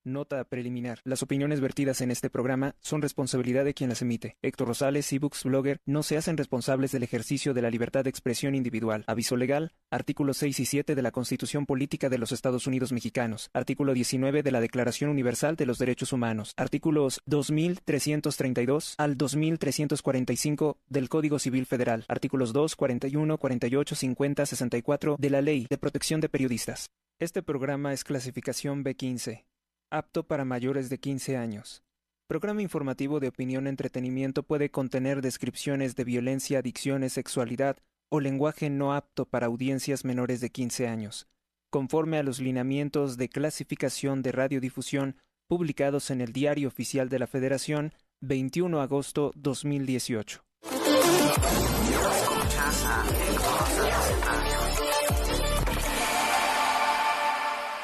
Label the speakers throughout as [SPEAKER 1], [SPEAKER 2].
[SPEAKER 1] Nota preliminar. Las opiniones vertidas en este programa son responsabilidad de quien las emite. Héctor Rosales, ebooks blogger, no se hacen responsables del ejercicio de la libertad de expresión individual. Aviso legal. Artículos 6 y 7 de la Constitución Política de los Estados Unidos Mexicanos. Artículo 19 de la Declaración Universal de los Derechos Humanos. Artículos 2332 al 2345 del Código Civil Federal. Artículos 2, 41, 48, 50, 64 de la Ley de Protección de Periodistas. Este programa es clasificación B15. Apto para mayores de 15 años. Programa informativo de opinión entretenimiento puede contener descripciones de violencia, adicciones, sexualidad o lenguaje no apto para audiencias menores de 15 años, conforme a los lineamientos de clasificación de radiodifusión publicados en el Diario Oficial de la Federación, 21 de agosto 2018.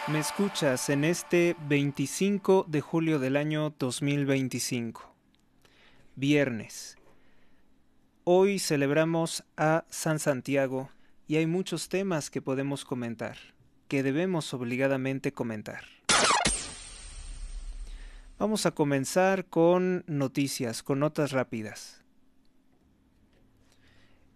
[SPEAKER 1] Me escuchas en este 25 de julio del año 2025, viernes. Hoy celebramos a San Santiago y hay muchos temas que podemos comentar, que debemos obligadamente comentar. Vamos a comenzar con noticias, con notas rápidas.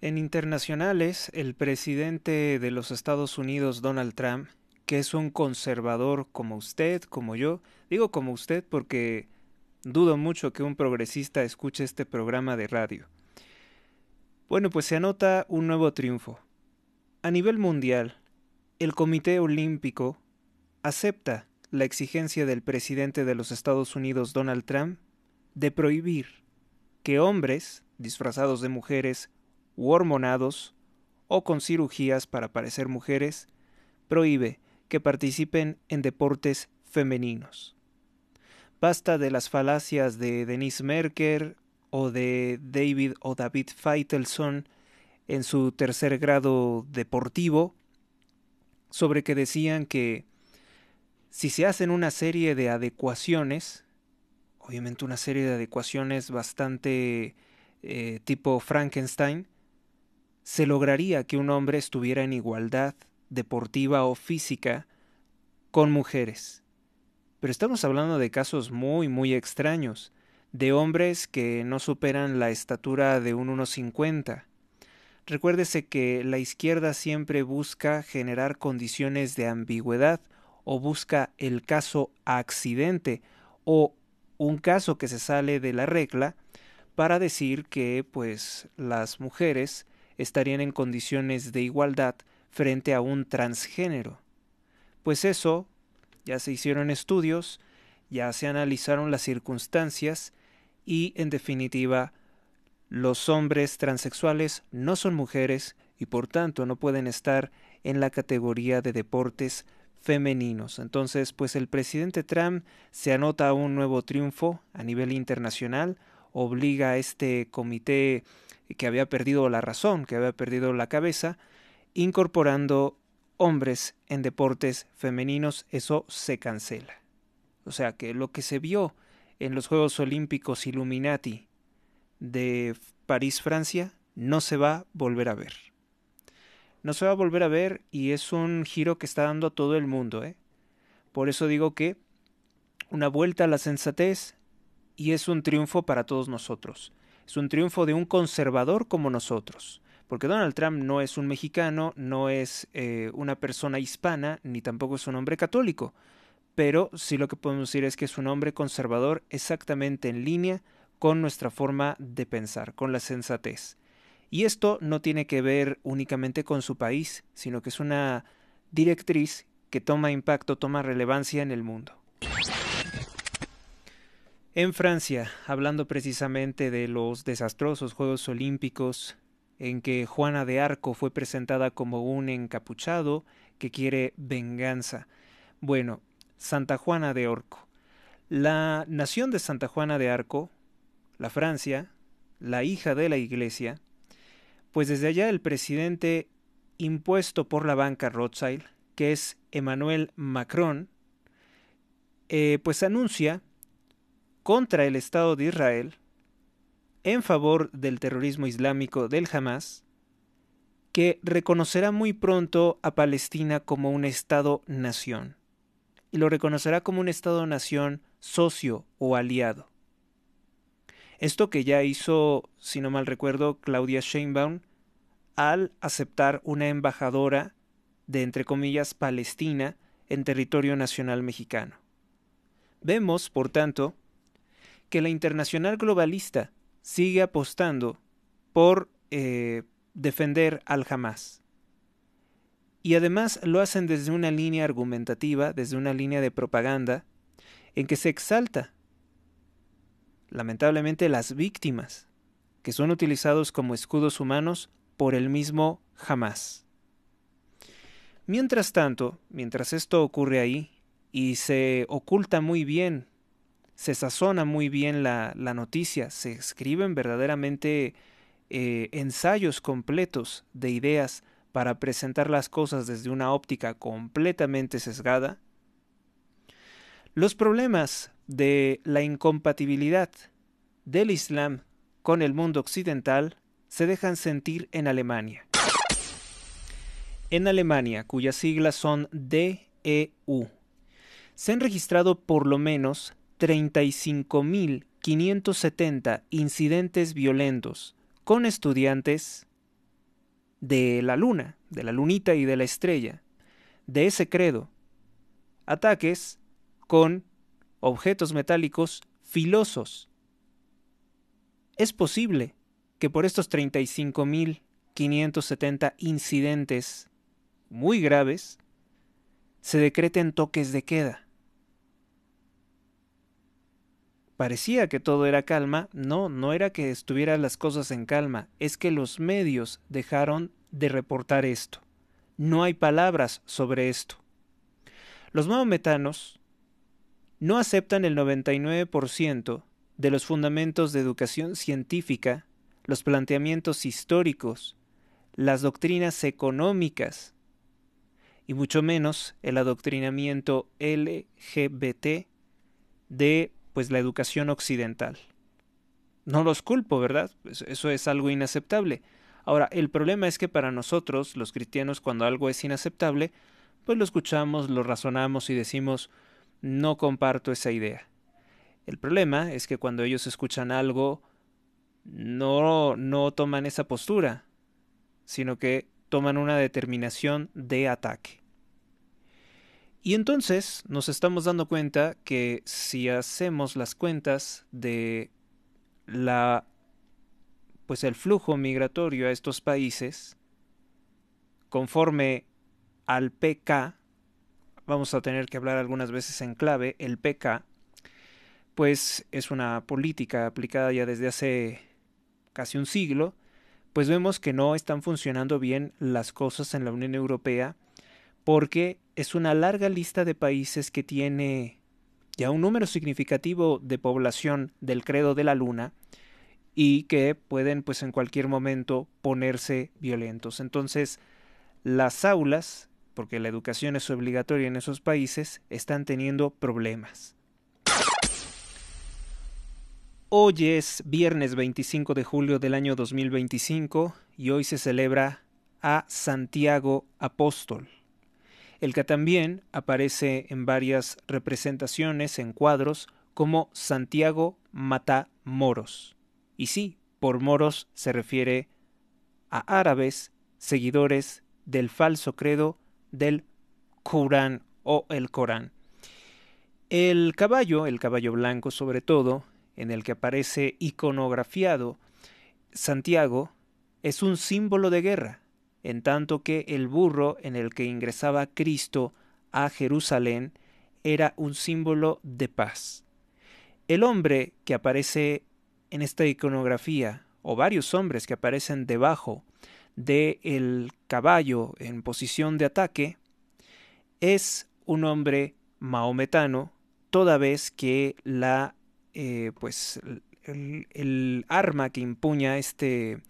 [SPEAKER 1] En internacionales, el presidente de los Estados Unidos, Donald Trump, que es un conservador como usted, como yo. Digo como usted porque dudo mucho que un progresista escuche este programa de radio. Bueno, pues se anota un nuevo triunfo. A nivel mundial, el Comité Olímpico acepta la exigencia del presidente de los Estados Unidos, Donald Trump, de prohibir que hombres disfrazados de mujeres u hormonados o con cirugías para parecer mujeres, prohíbe que participen en deportes femeninos. Basta de las falacias de Denise Merker o de David Faitelson en su tercer grado deportivo, sobre que decían que si se hacen una serie de adecuaciones, obviamente una serie de adecuaciones bastante tipo Frankenstein, se lograría que un hombre estuviera en igualdad deportiva o física con mujeres. Pero estamos hablando de casos muy, muy extraños, de hombres que no superan la estatura de un 1,50. Recuérdese que la izquierda siempre busca generar condiciones de ambigüedad o busca el caso accidente o un caso que se sale de la regla para decir que pues las mujeres estarían en condiciones de igualdad frente a un transgénero. Pues eso, ya se hicieron estudios, ya se analizaron las circunstancias y, en definitiva, los hombres transexuales no son mujeres y por tanto no pueden estar en la categoría de deportes femeninos. Entonces, pues el presidente Trump se anota un nuevo triunfo a nivel internacional, obliga a este comité que había perdido la razón, que había perdido la cabeza, incorporando hombres en deportes femeninos. Eso se cancela. O sea que lo que se vio en los Juegos Olímpicos Illuminati de París, Francia, no se va a volver a ver. No se va a volver a ver y es un giro que está dando a todo el mundo, ¿eh? Por eso digo que una vuelta a la sensatez y es un triunfo para todos nosotros. Es un triunfo de un conservador como nosotros. Porque Donald Trump no es un mexicano, no es una persona hispana, ni tampoco es un hombre católico. Pero sí lo que podemos decir es que es un hombre conservador exactamente en línea con nuestra forma de pensar, con la sensatez. Y esto no tiene que ver únicamente con su país, sino que es una directriz que toma impacto, toma relevancia en el mundo. En Francia, hablando precisamente de los desastrosos Juegos Olímpicos, en que Juana de Arco fue presentada como un encapuchado que quiere venganza. Bueno, Santa Juana de Arco. La nación de Santa Juana de Arco, la Francia, la hija de la Iglesia, pues desde allá el presidente impuesto por la banca Rothschild, que es Emmanuel Macron, pues anuncia contra el Estado de Israel, en favor del terrorismo islámico del Hamas, que reconocerá muy pronto a Palestina como un Estado-nación. y lo reconocerá como un Estado-nación socio o aliado. Esto que ya hizo, si no mal recuerdo, Claudia Sheinbaum al aceptar una embajadora de, entre comillas, Palestina en territorio nacional mexicano. Vemos, por tanto, que la internacional globalista sigue apostando por defender al Hamás. Y además lo hacen desde una línea argumentativa, desde una línea de propaganda, en que se exalta, lamentablemente, las víctimas, que son utilizados como escudos humanos por el mismo Hamás. Mientras tanto, mientras esto ocurre ahí, y se oculta muy bien, se sazona muy bien la noticia, se escriben verdaderamente ensayos completos de ideas para presentar las cosas desde una óptica completamente sesgada, los problemas de la incompatibilidad del Islam con el mundo occidental se dejan sentir en Alemania. En Alemania, cuyas siglas son DEU, se han registrado por lo menos 35.570 incidentes violentos con estudiantes de la luna, de la lunita y de la estrella, de ese credo. Ataques con objetos metálicos filosos. Es posible que por estos 35.570 incidentes muy graves se decreten toques de queda. Parecía que todo era calma. No era que estuvieran las cosas en calma, es que los medios dejaron de reportar esto. No hay palabras sobre esto. Los maometanos no aceptan el 99% de los fundamentos de educación científica, los planteamientos históricos, las doctrinas económicas y mucho menos el adoctrinamiento LGBT de la educación occidental. No los culpo, ¿verdad? Eso es algo inaceptable. Ahora, el problema es que para nosotros, los cristianos, cuando algo es inaceptable, pues lo escuchamos, lo razonamos y decimos, no comparto esa idea. El problema es que cuando ellos escuchan algo, no toman esa postura, sino que toman una determinación de ataque. Y entonces nos estamos dando cuenta que si hacemos las cuentas de el flujo migratorio a estos países, conforme al PK, vamos a tener que hablar algunas veces en clave, el PK, pues es una política aplicada ya desde hace casi un siglo, pues vemos que no están funcionando bien las cosas en la Unión Europea, porque es una larga lista de países que tiene ya un número significativo de población del credo de la luna y que pueden en cualquier momento ponerse violentos. Entonces, las aulas, porque la educación es obligatoria en esos países, están teniendo problemas. Hoy es viernes 25 de julio del año 2025 y hoy se celebra a Santiago Apóstol, el que también aparece en varias representaciones en cuadros como Santiago Matamoros. Y sí, por moros se refiere a árabes seguidores del falso credo del Corán o el Corán. El caballo blanco sobre todo, en el que aparece iconografiado Santiago, es un símbolo de guerra, en tanto que el burro en el que ingresaba Cristo a Jerusalén era un símbolo de paz. El hombre que aparece en esta iconografía, o varios hombres que aparecen debajo del caballo en posición de ataque, es un hombre maometano, toda vez que el arma que empuña este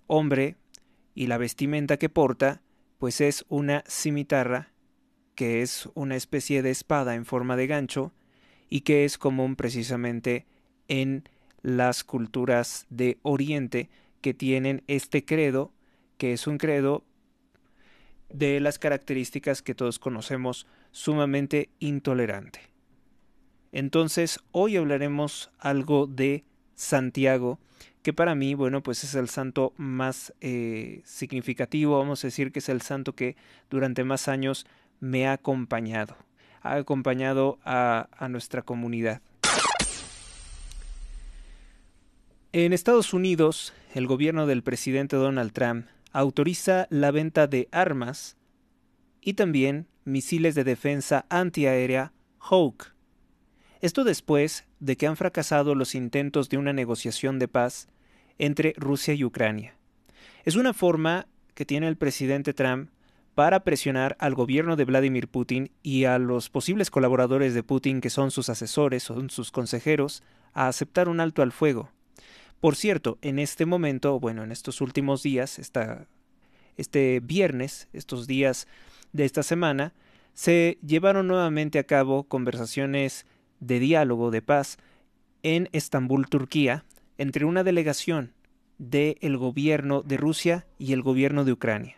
[SPEAKER 1] hombre y la vestimenta que porta, pues es una cimitarra, que es una especie de espada en forma de gancho y que es común precisamente en las culturas de Oriente, que tienen este credo, que es un credo de las características que todos conocemos sumamente intolerante. Entonces, hoy hablaremos algo de Santiago, que para mí, bueno, pues es el santo más significativo, vamos a decir que es el santo que durante más años me ha acompañado a nuestra comunidad. En Estados Unidos, el gobierno del presidente Donald Trump autoriza la venta de armas y también misiles de defensa antiaérea Hawk. Esto después de que han fracasado los intentos de una negociación de paz entre Rusia y Ucrania. Es una forma que tiene el presidente Trump para presionar al gobierno de Vladimir Putin y a los posibles colaboradores de Putin, que son sus asesores, son sus consejeros, a aceptar un alto al fuego. Por cierto, en este momento, bueno, en estos últimos días, este viernes, estos días de esta semana, se llevaron nuevamente a cabo conversaciones de diálogo de paz en Estambul, Turquía, entre una delegación del gobierno de Rusia y el gobierno de Ucrania.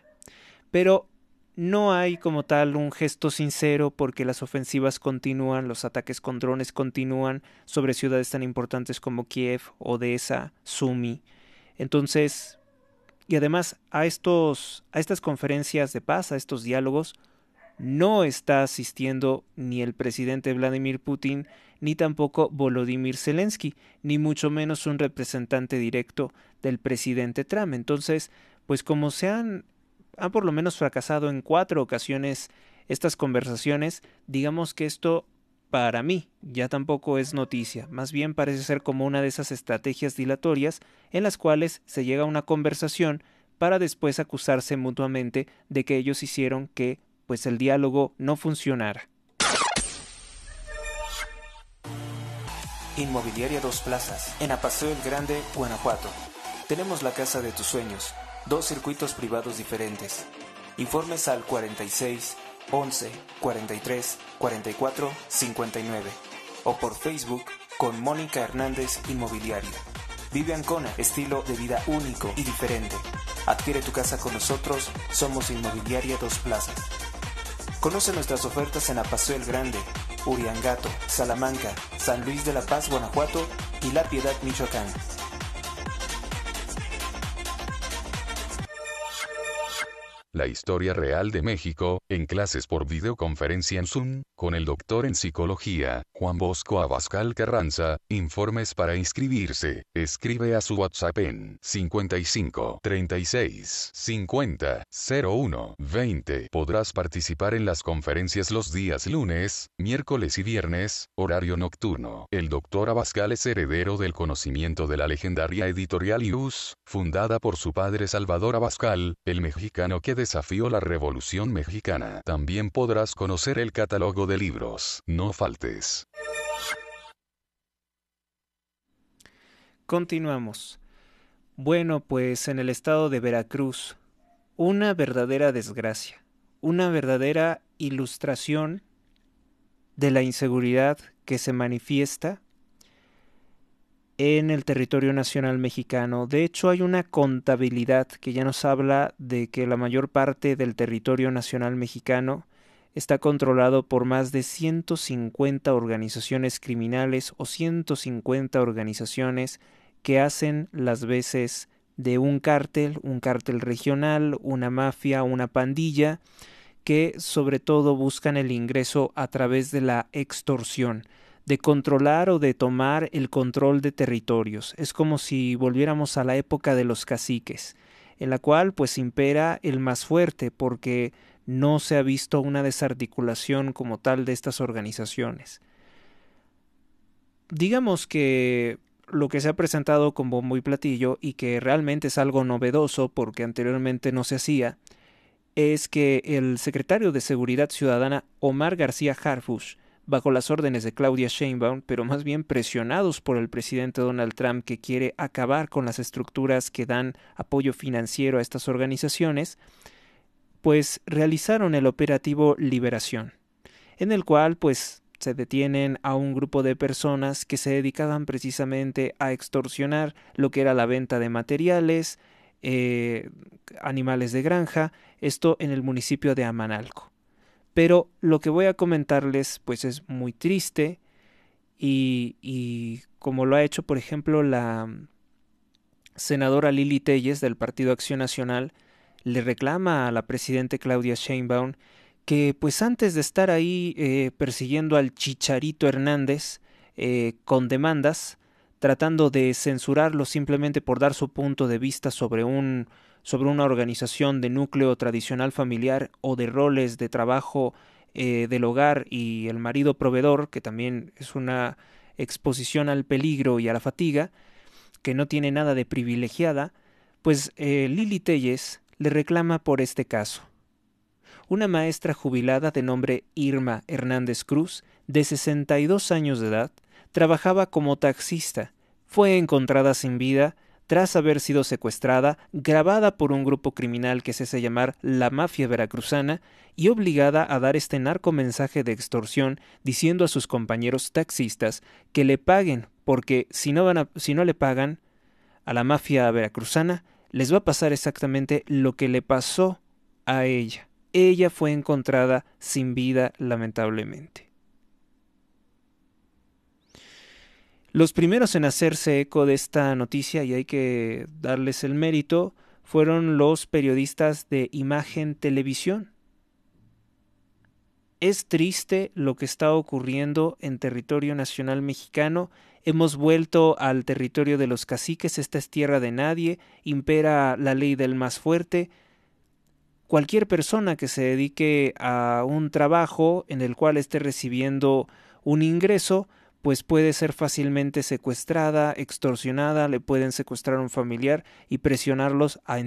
[SPEAKER 1] Pero no hay como tal un gesto sincero porque las ofensivas continúan, los ataques con drones continúan sobre ciudades tan importantes como Kiev, Odessa, Sumy. Entonces, y además a estas conferencias de paz, a estos diálogos, no está asistiendo ni el presidente Vladimir Putin, ni tampoco Volodymyr Zelensky, ni mucho menos un representante directo del presidente Trump. Entonces, pues como han por lo menos fracasado en 4 ocasiones estas conversaciones, digamos que esto para mí ya tampoco es noticia, más bien parece ser como una de esas estrategias dilatorias en las cuales se llega a una conversación para después acusarse mutuamente de que ellos hicieron que pues el diálogo no funcionara.
[SPEAKER 2] Inmobiliaria Dos Plazas, en Apaseo el Grande, Guanajuato. Tenemos la casa de tus sueños, 2 circuitos privados diferentes. Informes al 46 11 43 44 59 o por Facebook con Mónica Hernández Inmobiliaria. Vive Ancona, estilo de vida único y diferente. Adquiere tu casa con nosotros, somos Inmobiliaria Dos Plazas. Conoce nuestras ofertas en Apaseo el Grande, Uriangato, Salamanca, San Luis de la Paz, Guanajuato y La Piedad, Michoacán.
[SPEAKER 3] La historia real de México, en clases por videoconferencia en Zoom, con el doctor en psicología, Juan Bosco Abascal Carranza. Informes para inscribirse. Escribe a su WhatsApp en 55 36 50 01 20. Podrás participar en las conferencias los días lunes, miércoles y viernes, horario nocturno. El doctor Abascal es heredero del conocimiento de la legendaria editorial IUS, fundada por su padre Salvador Abascal, el mexicano que desafió la Revolución Mexicana. También podrás conocer el catálogo de libros. No faltes.
[SPEAKER 1] Continuamos. Bueno, pues en el estado de Veracruz, una verdadera desgracia, una verdadera ilustración de la inseguridad que se manifiesta en el territorio nacional mexicano. De hecho, hay una contabilidad que ya nos habla de que la mayor parte del territorio nacional mexicano está controlado por más de 150 organizaciones criminales o 150 organizaciones que hacen las veces de un cártel regional, una mafia, una pandilla, que sobre todo buscan el ingreso a través de la extorsión, de controlar o de tomar el control de territorios. Es como si volviéramos a la época de los caciques, en la cual pues impera el más fuerte, porque no se ha visto una desarticulación como tal de estas organizaciones. Digamos que lo que se ha presentado con bombo y platillo, y que realmente es algo novedoso porque anteriormente no se hacía, es que el secretario de Seguridad Ciudadana, Omar García Harfuch, bajo las órdenes de Claudia Sheinbaum, pero más bien presionados por el presidente Donald Trump, que quiere acabar con las estructuras que dan apoyo financiero a estas organizaciones, pues realizaron el operativo Liberación, en el cual pues se detienen a un grupo de personas que se dedicaban precisamente a extorsionar lo que era la venta de materiales, animales de granja, esto en el municipio de Amanalco. Pero lo que voy a comentarles pues es muy triste y como lo ha hecho por ejemplo la senadora Lili Telles del Partido Acción Nacional, le reclama a la presidenta Claudia Sheinbaum que pues antes de estar ahí persiguiendo al Chicharito Hernández con demandas, tratando de censurarlo simplemente por dar su punto de vista sobre una organización de núcleo tradicional familiar o de roles de trabajo del hogar y el marido proveedor, que también es una exposición al peligro y a la fatiga, que no tiene nada de privilegiada, pues Lili Telles le reclama por este caso. Una maestra jubilada de nombre Irma Hernández Cruz, de 62 años de edad, trabajaba como taxista. Fue encontrada sin vida tras haber sido secuestrada, grabada por un grupo criminal que se hace llamar la Mafia Veracruzana y obligada a dar este narcomensaje de extorsión diciendo a sus compañeros taxistas que le paguen porque si no le pagan a la Mafia Veracruzana les va a pasar exactamente lo que le pasó a ella. Ella fue encontrada sin vida, lamentablemente. Los primeros en hacerse eco de esta noticia, y hay que darles el mérito, fueron los periodistas de Imagen Televisión. Es triste lo que está ocurriendo en territorio nacional mexicano. Hemos vuelto al territorio de los caciques, esta es tierra de nadie, impera la ley del más fuerte. Cualquier persona que se dedique a un trabajo en el cual esté recibiendo un ingreso, pues puede ser fácilmente secuestrada, extorsionada, le pueden secuestrar a un familiar y presionarlos a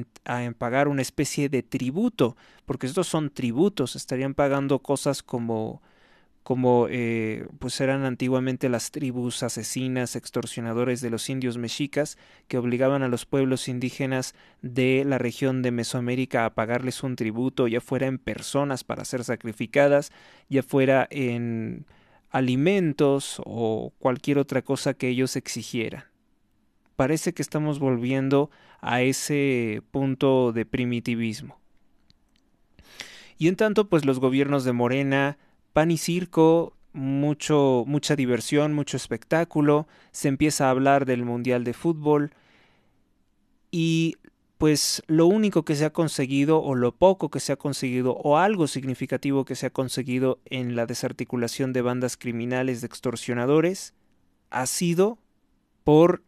[SPEAKER 1] pagar una especie de tributo, porque estos son tributos, estarían pagando cosas como pues eran antiguamente las tribus asesinas, extorsionadores de los indios mexicas, que obligaban a los pueblos indígenas de la región de Mesoamérica a pagarles un tributo, ya fuera en personas para ser sacrificadas, ya fuera en alimentos o cualquier otra cosa que ellos exigieran. Parece que estamos volviendo a ese punto de primitivismo. Y en tanto, pues los gobiernos de Morena, pan y circo, mucha diversión, mucho espectáculo, se empieza a hablar del Mundial de Fútbol y pues lo único que se ha conseguido o lo poco que se ha conseguido o algo significativo que se ha conseguido en la desarticulación de bandas criminales de extorsionadores ha sido por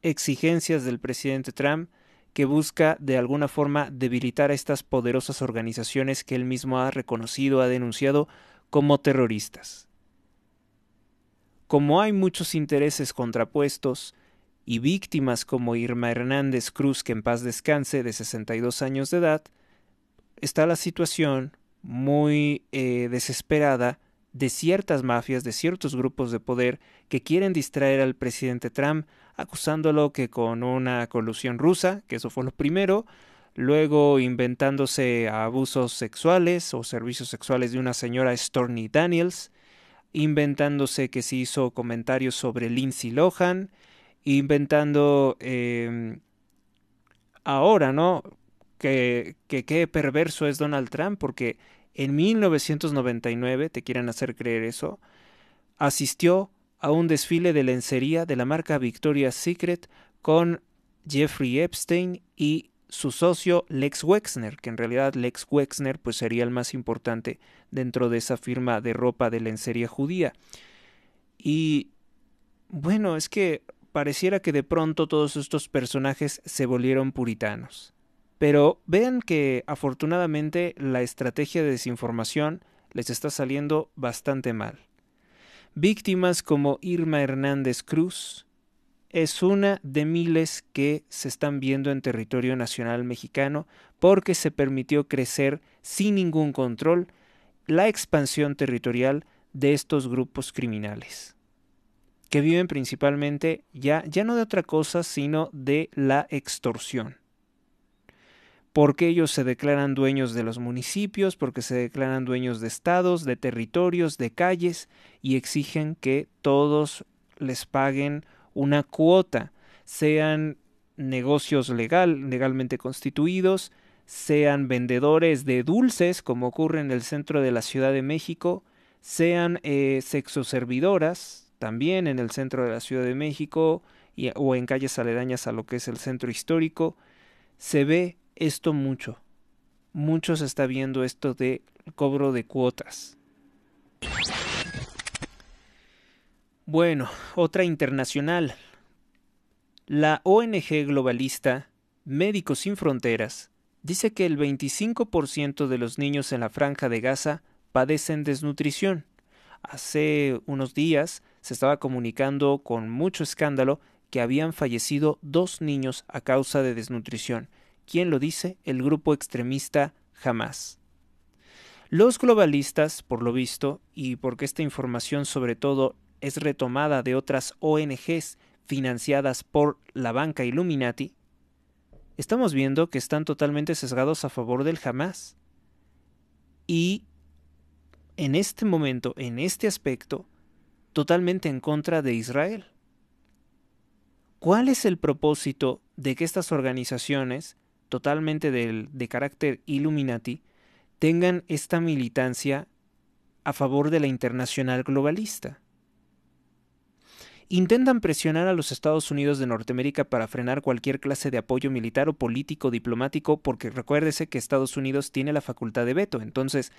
[SPEAKER 1] exigencias del presidente Trump, que busca de alguna forma debilitar a estas poderosas organizaciones que él mismo ha reconocido, ha denunciado como terroristas. Como hay muchos intereses contrapuestos y víctimas como Irma Hernández Cruz, que en paz descanse, de 62 años de edad, está la situación muy desesperada de ciertas mafias, de ciertos grupos de poder que quieren distraer al presidente Trump, acusándolo que con una colusión rusa, que eso fue lo primero, luego inventándose abusos sexuales o servicios sexuales de una señora Stormy Daniels, inventándose que se hizo comentarios sobre Lindsay Lohan, inventando ahora, ¿no? Que qué perverso es Donald Trump, porque en 1999, te quieren hacer creer eso, asistió a un desfile de lencería de la marca Victoria's Secret con Jeffrey Epstein y su socio Lex Wexner, que en realidad Lex Wexner pues sería el más importante dentro de esa firma de ropa de lencería judía. Y bueno, es que pareciera que de pronto todos estos personajes se volvieron puritanos. Pero vean que afortunadamente la estrategia de desinformación les está saliendo bastante mal. Víctimas como Irma Hernández Cruz es una de miles que se están viendo en territorio nacional mexicano porque se permitió crecer sin ningún control la expansión territorial de estos grupos criminales, que viven principalmente ya no de otra cosa, sino de la extorsión. Porque ellos se declaran dueños de los municipios, porque se declaran dueños de estados, de territorios, de calles, y exigen que todos les paguen una cuota, sean negocios legalmente constituidos, sean vendedores de dulces, como ocurre en el centro de la Ciudad de México, sean sexoservidoras, también en el centro de la Ciudad de México o en calles aledañas a lo que es el centro histórico. Se ve esto mucho. Mucho se está viendo esto de cobro de cuotas. Bueno, otra internacional. La ONG globalista Médicos Sin Fronteras dice que el 25% de los niños en la Franja de Gaza padecen desnutrición. Hace unos días se estaba comunicando con mucho escándalo que habían fallecido 2 niños a causa de desnutrición. ¿Quién lo dice? El grupo extremista Hamás. Los globalistas, por lo visto, y porque esta información sobre todo es retomada de otras ONGs financiadas por la banca Illuminati, estamos viendo que están totalmente sesgados a favor del Hamás. Y en este momento, en este aspecto, totalmente en contra de Israel. ¿Cuál es el propósito de que estas organizaciones, totalmente de carácter Illuminati, tengan esta militancia a favor de la internacional globalista? Intentan presionar a los Estados Unidos de Norteamérica para frenar cualquier clase de apoyo militar o político diplomático, porque recuérdese que Estados Unidos tiene la facultad de veto. Entonces,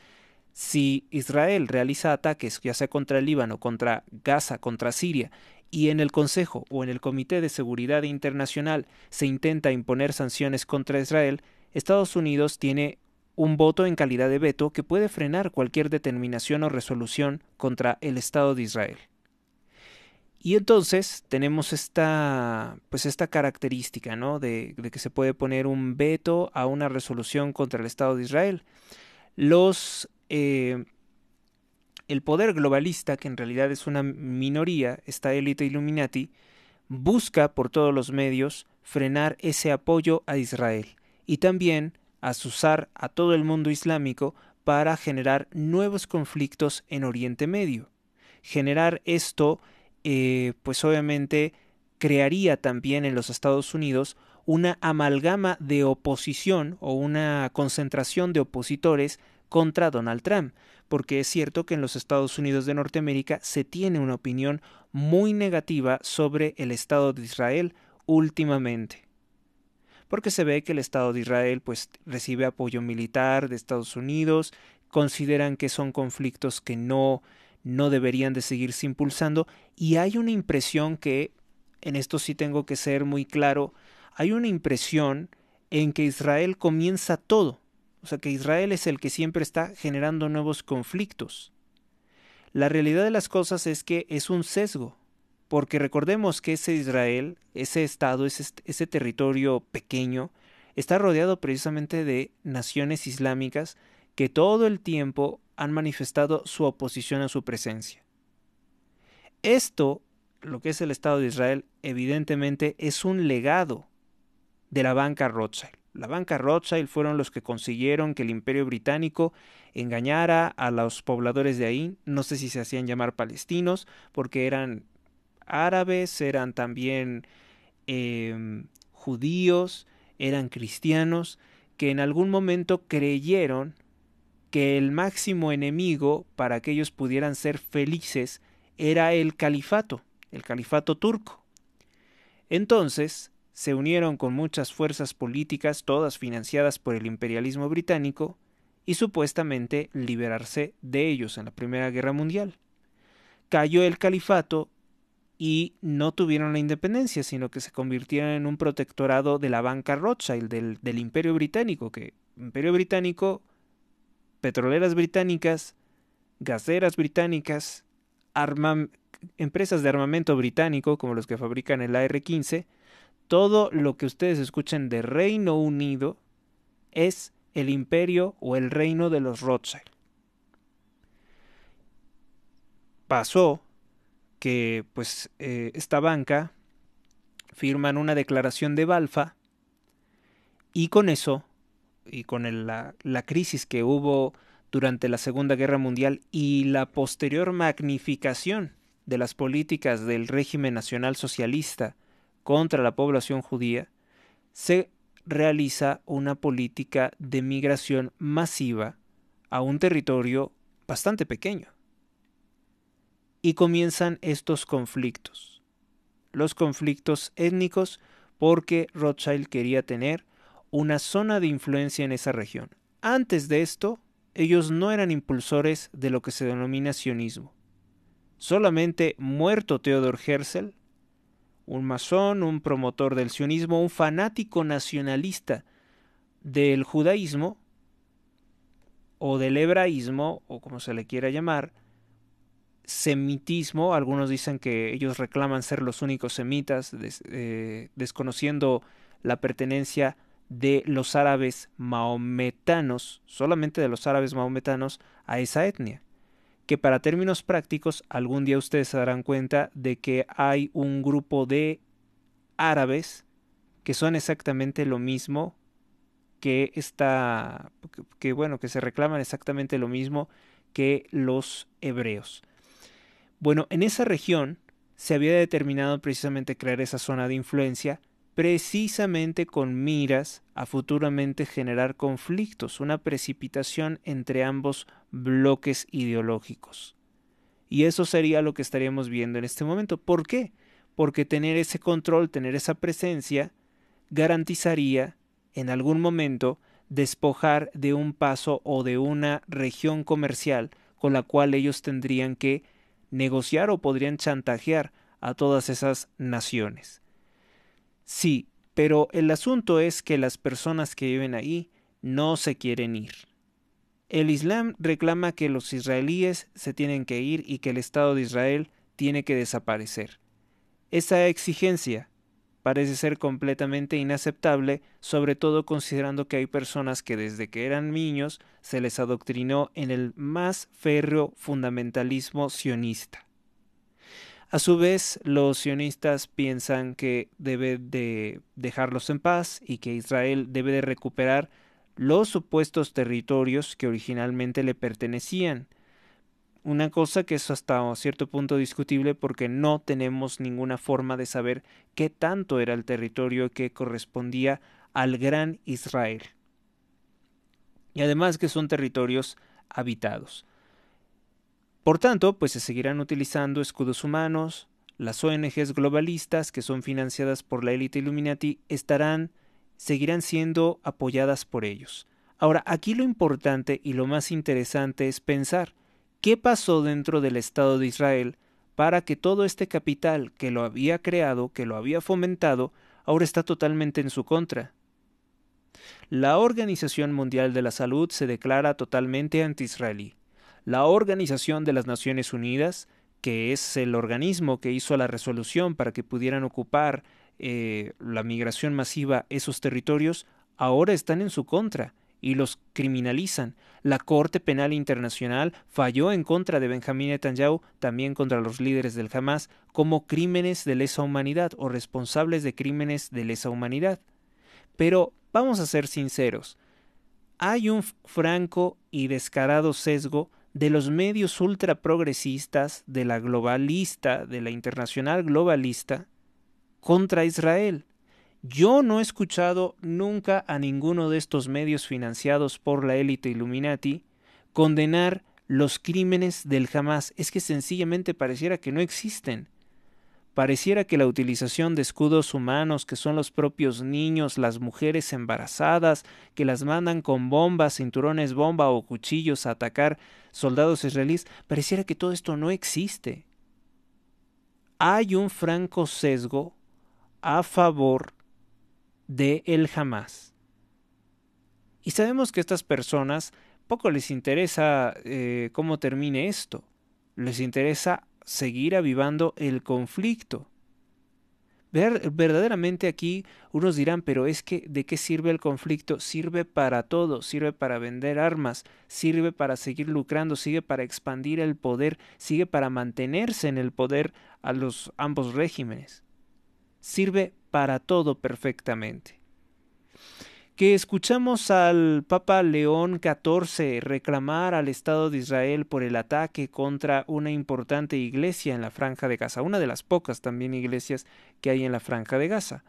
[SPEAKER 1] si Israel realiza ataques, ya sea contra el Líbano, contra Gaza, contra Siria, y en el Consejo o en el Comité de Seguridad Internacional se intenta imponer sanciones contra Israel, Estados Unidos tiene un voto en calidad de veto que puede frenar cualquier determinación o resolución contra el Estado de Israel. Y entonces tenemos esta característica, ¿no? de que se puede poner un veto a una resolución contra el Estado de Israel. El poder globalista, que en realidad es una minoría, esta élite Illuminati, busca por todos los medios frenar ese apoyo a Israel y también azuzar a todo el mundo islámico para generar nuevos conflictos en Oriente Medio. Generar esto pues obviamente crearía también en los Estados Unidos una amalgama de oposición o una concentración de opositores contra Donald Trump, porque es cierto que en los Estados Unidos de Norteamérica se tiene una opinión muy negativa sobre el Estado de Israel últimamente, porque se ve que el Estado de Israel pues recibe apoyo militar de Estados Unidos, consideran que son conflictos que no deberían de seguirse impulsando, y hay una impresión que, en esto sí tengo que ser muy claro, hay una impresión en que Israel comienza todo, o sea que Israel es el que siempre está generando nuevos conflictos. La realidad de las cosas es que es un sesgo, porque recordemos que ese Israel, ese estado, ese territorio pequeño, está rodeado precisamente de naciones islámicas que todo el tiempo han manifestado su oposición a su presencia. Esto, lo que es el Estado de Israel, evidentemente es un legado de la banca Rothschild. La banca Rothschild fueron los que consiguieron que el Imperio Británico engañara a los pobladores de ahí. No sé si se hacían llamar palestinos, porque eran árabes, eran también judíos, eran cristianos, que en algún momento creyeron que el máximo enemigo para que ellos pudieran ser felices era el califato turco. Entonces se unieron con muchas fuerzas políticas, todas financiadas por el imperialismo británico, y supuestamente liberarse de ellos en la Primera Guerra Mundial. Cayó el califato y no tuvieron la independencia, sino que se convirtieron en un protectorado de la banca Rothschild, del Imperio Británico, petroleras británicas, gaseras británicas, empresas de armamento británico, como los que fabrican el AR-15, todo lo que ustedes escuchen de Reino Unido es el imperio o el reino de los Rothschild. Pasó que esta banca firman una declaración de Balfa, y con eso, y con la crisis que hubo durante la Segunda Guerra Mundial y la posterior magnificación de las políticas del régimen nacional socialista contra la población judía, se realiza una política de migración masiva a un territorio bastante pequeño. Y comienzan estos conflictos. Los conflictos étnicos, porque Rothschild quería tener una zona de influencia en esa región. Antes de esto, ellos no eran impulsores de lo que se denomina sionismo. Solamente muerto Theodor Herzl, un masón, un promotor del sionismo, un fanático nacionalista del judaísmo o del hebraísmo, o como se le quiera llamar, semitismo. Algunos dicen que ellos reclaman ser los únicos semitas, desconociendo la pertenencia de los árabes mahometanos, solamente de los árabes mahometanos, a esa etnia. Que para términos prácticos, algún día ustedes se darán cuenta de que hay un grupo de árabes que son exactamente lo mismo que que se reclaman exactamente lo mismo que los hebreos. Bueno, en esa región se había determinado precisamente crear esa zona de influencia, precisamente con miras a futuramente generar conflictos, una precipitación entre ambos bloques ideológicos. Y eso sería lo que estaríamos viendo en este momento. ¿Por qué? Porque tener ese control, tener esa presencia, garantizaría en algún momento despojar de un paso o de una región comercial con la cual ellos tendrían que negociar o podrían chantajear a todas esas naciones. Sí, pero el asunto es que las personas que viven ahí no se quieren ir. El Islam reclama que los israelíes se tienen que ir y que el Estado de Israel tiene que desaparecer. Esa exigencia parece ser completamente inaceptable, sobre todo considerando que hay personas que desde que eran niños se les adoctrinó en el más férreo fundamentalismo sionista. A su vez, los sionistas piensan que debe de dejarlos en paz y que Israel debe de recuperar los supuestos territorios que originalmente le pertenecían. Una cosa que es hasta cierto punto discutible porque no tenemos ninguna forma de saber qué tanto era el territorio que correspondía al Gran Israel. Y además que son territorios habitados. Por tanto, pues se seguirán utilizando escudos humanos, las ONGs globalistas que son financiadas por la élite Illuminati seguirán siendo apoyadas por ellos. Ahora, aquí lo importante y lo más interesante es pensar qué pasó dentro del Estado de Israel para que todo este capital que lo había creado, que lo había fomentado, ahora está totalmente en su contra. La Organización Mundial de la Salud se declara totalmente anti-israelí. La Organización de las Naciones Unidas, que es el organismo que hizo la resolución para que pudieran ocupar la migración masiva esos territorios, ahora están en su contra y los criminalizan. La Corte Penal Internacional falló en contra de Benjamín Netanyahu, también contra los líderes del Hamas, como crímenes de lesa humanidad o responsables de crímenes de lesa humanidad. Pero vamos a ser sinceros, hay un franco y descarado sesgo de los medios ultraprogresistas, de la globalista, de la internacional globalista, contra Israel. Yo no he escuchado nunca a ninguno de estos medios financiados por la élite Illuminati condenar los crímenes del Hamas. Es que sencillamente pareciera que no existen. Pareciera que la utilización de escudos humanos, que son los propios niños, las mujeres embarazadas, que las mandan con bombas, cinturones bomba o cuchillos a atacar soldados israelíes, pareciera que todo esto no existe. Hay un franco sesgo a favor de el Hamas. Y sabemos que a estas personas poco les interesa cómo termine esto. Les interesa seguir avivando el conflicto. Verdaderamente aquí unos dirán, pero es que ¿de qué sirve el conflicto? Sirve para todo, sirve para vender armas, sirve para seguir lucrando, sirve para expandir el poder, sirve para mantenerse en el poder a los ambos regímenes. Sirve para todo perfectamente. Que escuchamos al Papa León XIV reclamar al Estado de Israel por el ataque contra una importante iglesia en la Franja de Gaza, una de las pocas también iglesias que hay en la Franja de Gaza.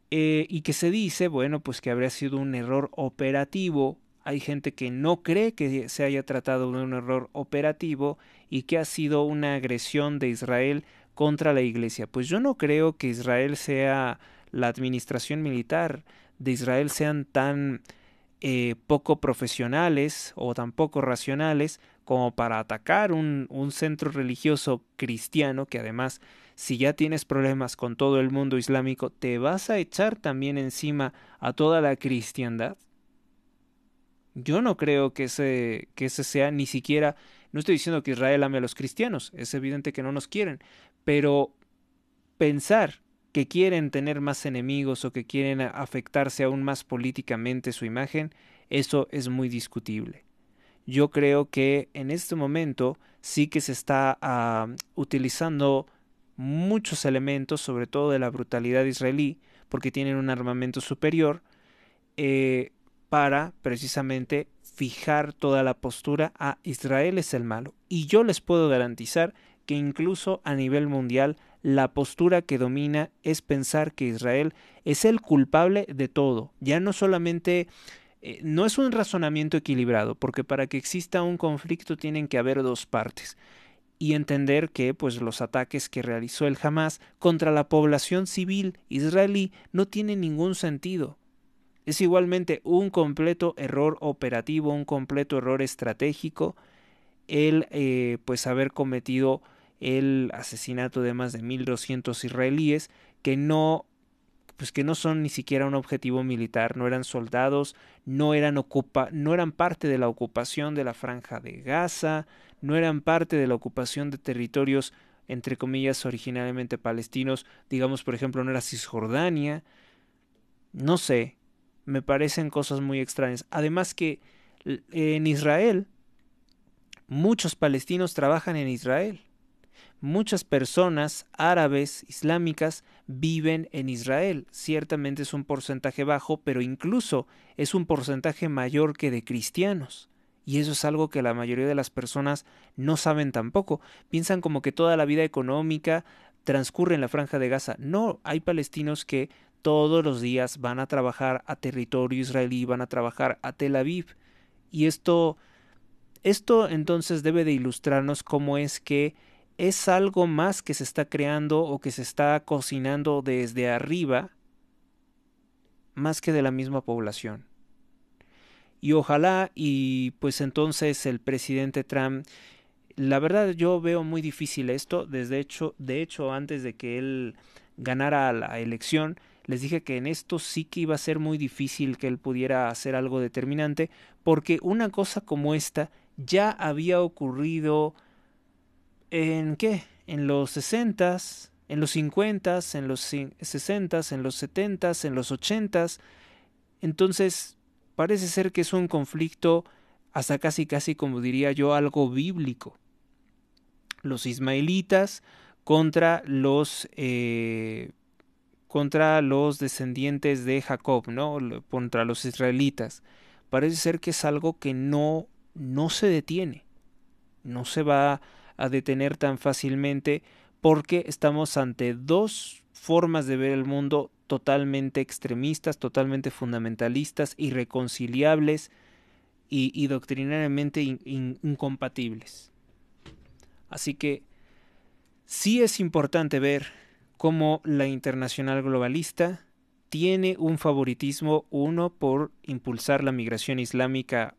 [SPEAKER 1] y que se dice, bueno, pues que habría sido un error operativo. Hay gente que no cree que se haya tratado de un error operativo y que ha sido una agresión de Israel contra la iglesia. Pues yo no creo que Israel sea, la administración militar de Israel sean tan poco profesionales o tan poco racionales como para atacar un centro religioso cristiano, que además, si ya tienes problemas con todo el mundo islámico, te vas a echar también encima a toda la cristiandad. Yo no creo que ese sea ni siquiera, no estoy diciendo que Israel ame a los cristianos, es evidente que no nos quieren, pero pensar que quieren tener más enemigos o que quieren afectarse aún más políticamente su imagen, eso es muy discutible. Yo creo que en este momento sí que se está utilizando muchos elementos, sobre todo de la brutalidad israelí, porque tienen un armamento superior, eh, para precisamente fijar toda la postura a Israel es el malo. Y yo les puedo garantizar que incluso a nivel mundial la postura que domina es pensar que Israel es el culpable de todo. Ya no solamente no es un razonamiento equilibrado, porque para que exista un conflicto tienen que haber dos partes y entender que pues los ataques que realizó el Hamas contra la población civil israelí no tienen ningún sentido. Es igualmente un completo error operativo, un completo error estratégico el pues haber cometido el asesinato de más de 1.200 israelíes que no pues que no son ni siquiera un objetivo militar, no eran soldados, no eran parte de la ocupación de la Franja de Gaza, no eran parte de la ocupación de territorios entre comillas originalmente palestinos, digamos por ejemplo no era Cisjordania, no sé, me parecen cosas muy extrañas. Además que en Israel muchos palestinos trabajan en Israel. Muchas personas árabes, islámicas, viven en Israel. Ciertamente es un porcentaje bajo, pero incluso es un porcentaje mayor que de cristianos. Y eso es algo que la mayoría de las personas no saben tampoco. Piensan como que toda la vida económica transcurre en la Franja de Gaza. No, hay palestinos que todos los días van a trabajar a territorio israelí, van a trabajar a Tel Aviv. Y esto entonces debe de ilustrarnos cómo es que es algo más que se está creando o que se está cocinando desde arriba, más que de la misma población. Y ojalá y pues entonces el presidente Trump, la verdad yo veo muy difícil esto, de hecho antes de que él ganara la elección, les dije que en esto sí que iba a ser muy difícil que él pudiera hacer algo determinante, porque una cosa como esta ya había ocurrido ¿en qué? En los 60s, en los 50s, en los 60s, en los 70s, en los 80s. Entonces, parece ser que es un conflicto hasta casi casi como diría yo algo bíblico. Los ismaelitas contra contra los descendientes de Jacob, ¿no? Contra los israelitas. Parece ser que es algo que no se detiene, no se va a detener tan fácilmente porque estamos ante dos formas de ver el mundo totalmente extremistas, totalmente fundamentalistas, irreconciliables y doctrinariamente incompatibles. Así que sí es importante ver cómo la internacional globalista tiene un favoritismo, uno, por impulsar la migración islámica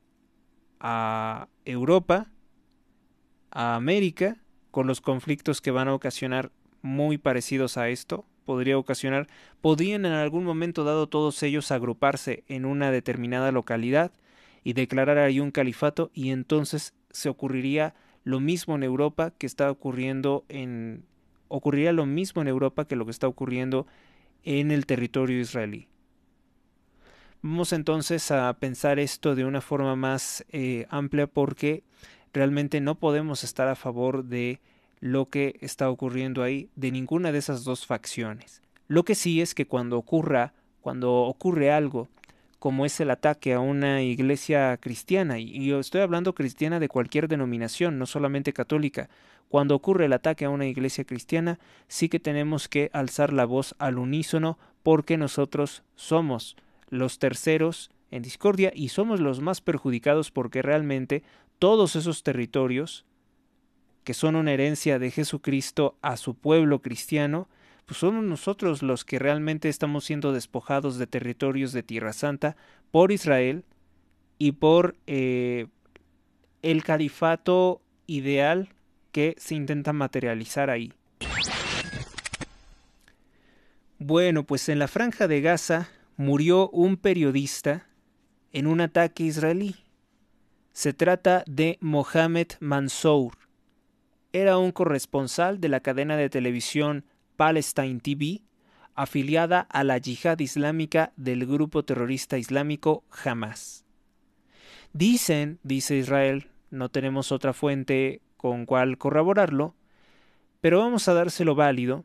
[SPEAKER 1] a Europa, a América, con los conflictos que van a ocasionar muy parecidos a esto, podrían en algún momento dado todos ellos agruparse en una determinada localidad y declarar ahí un califato y entonces se ocurriría lo mismo en Europa que está ocurriría lo mismo en Europa que lo que está ocurriendo en el territorio israelí. Vamos entonces a pensar esto de una forma más amplia porque realmente no podemos estar a favor de lo que está ocurriendo ahí, de ninguna de esas dos facciones. Lo que sí es que cuando ocurre algo como es el ataque a una iglesia cristiana, y yo estoy hablando cristiana de cualquier denominación, no solamente católica, cuando ocurre el ataque a una iglesia cristiana, sí que tenemos que alzar la voz al unísono porque nosotros somos los terceros en discordia y somos los más perjudicados porque realmente todos esos territorios que son una herencia de Jesucristo a su pueblo cristiano, pues somos nosotros los que realmente estamos siendo despojados de territorios de Tierra Santa por Israel y por el califato ideal que se intenta materializar ahí. Bueno, pues en la Franja de Gaza murió un periodista en un ataque israelí. Se trata de Mohamed Mansour. Era un corresponsal de la cadena de televisión Palestine TV, afiliada a la yihad islámica del grupo terrorista islámico Hamas. Dice Israel, no tenemos otra fuente con cual corroborarlo, pero vamos a dárselo válido,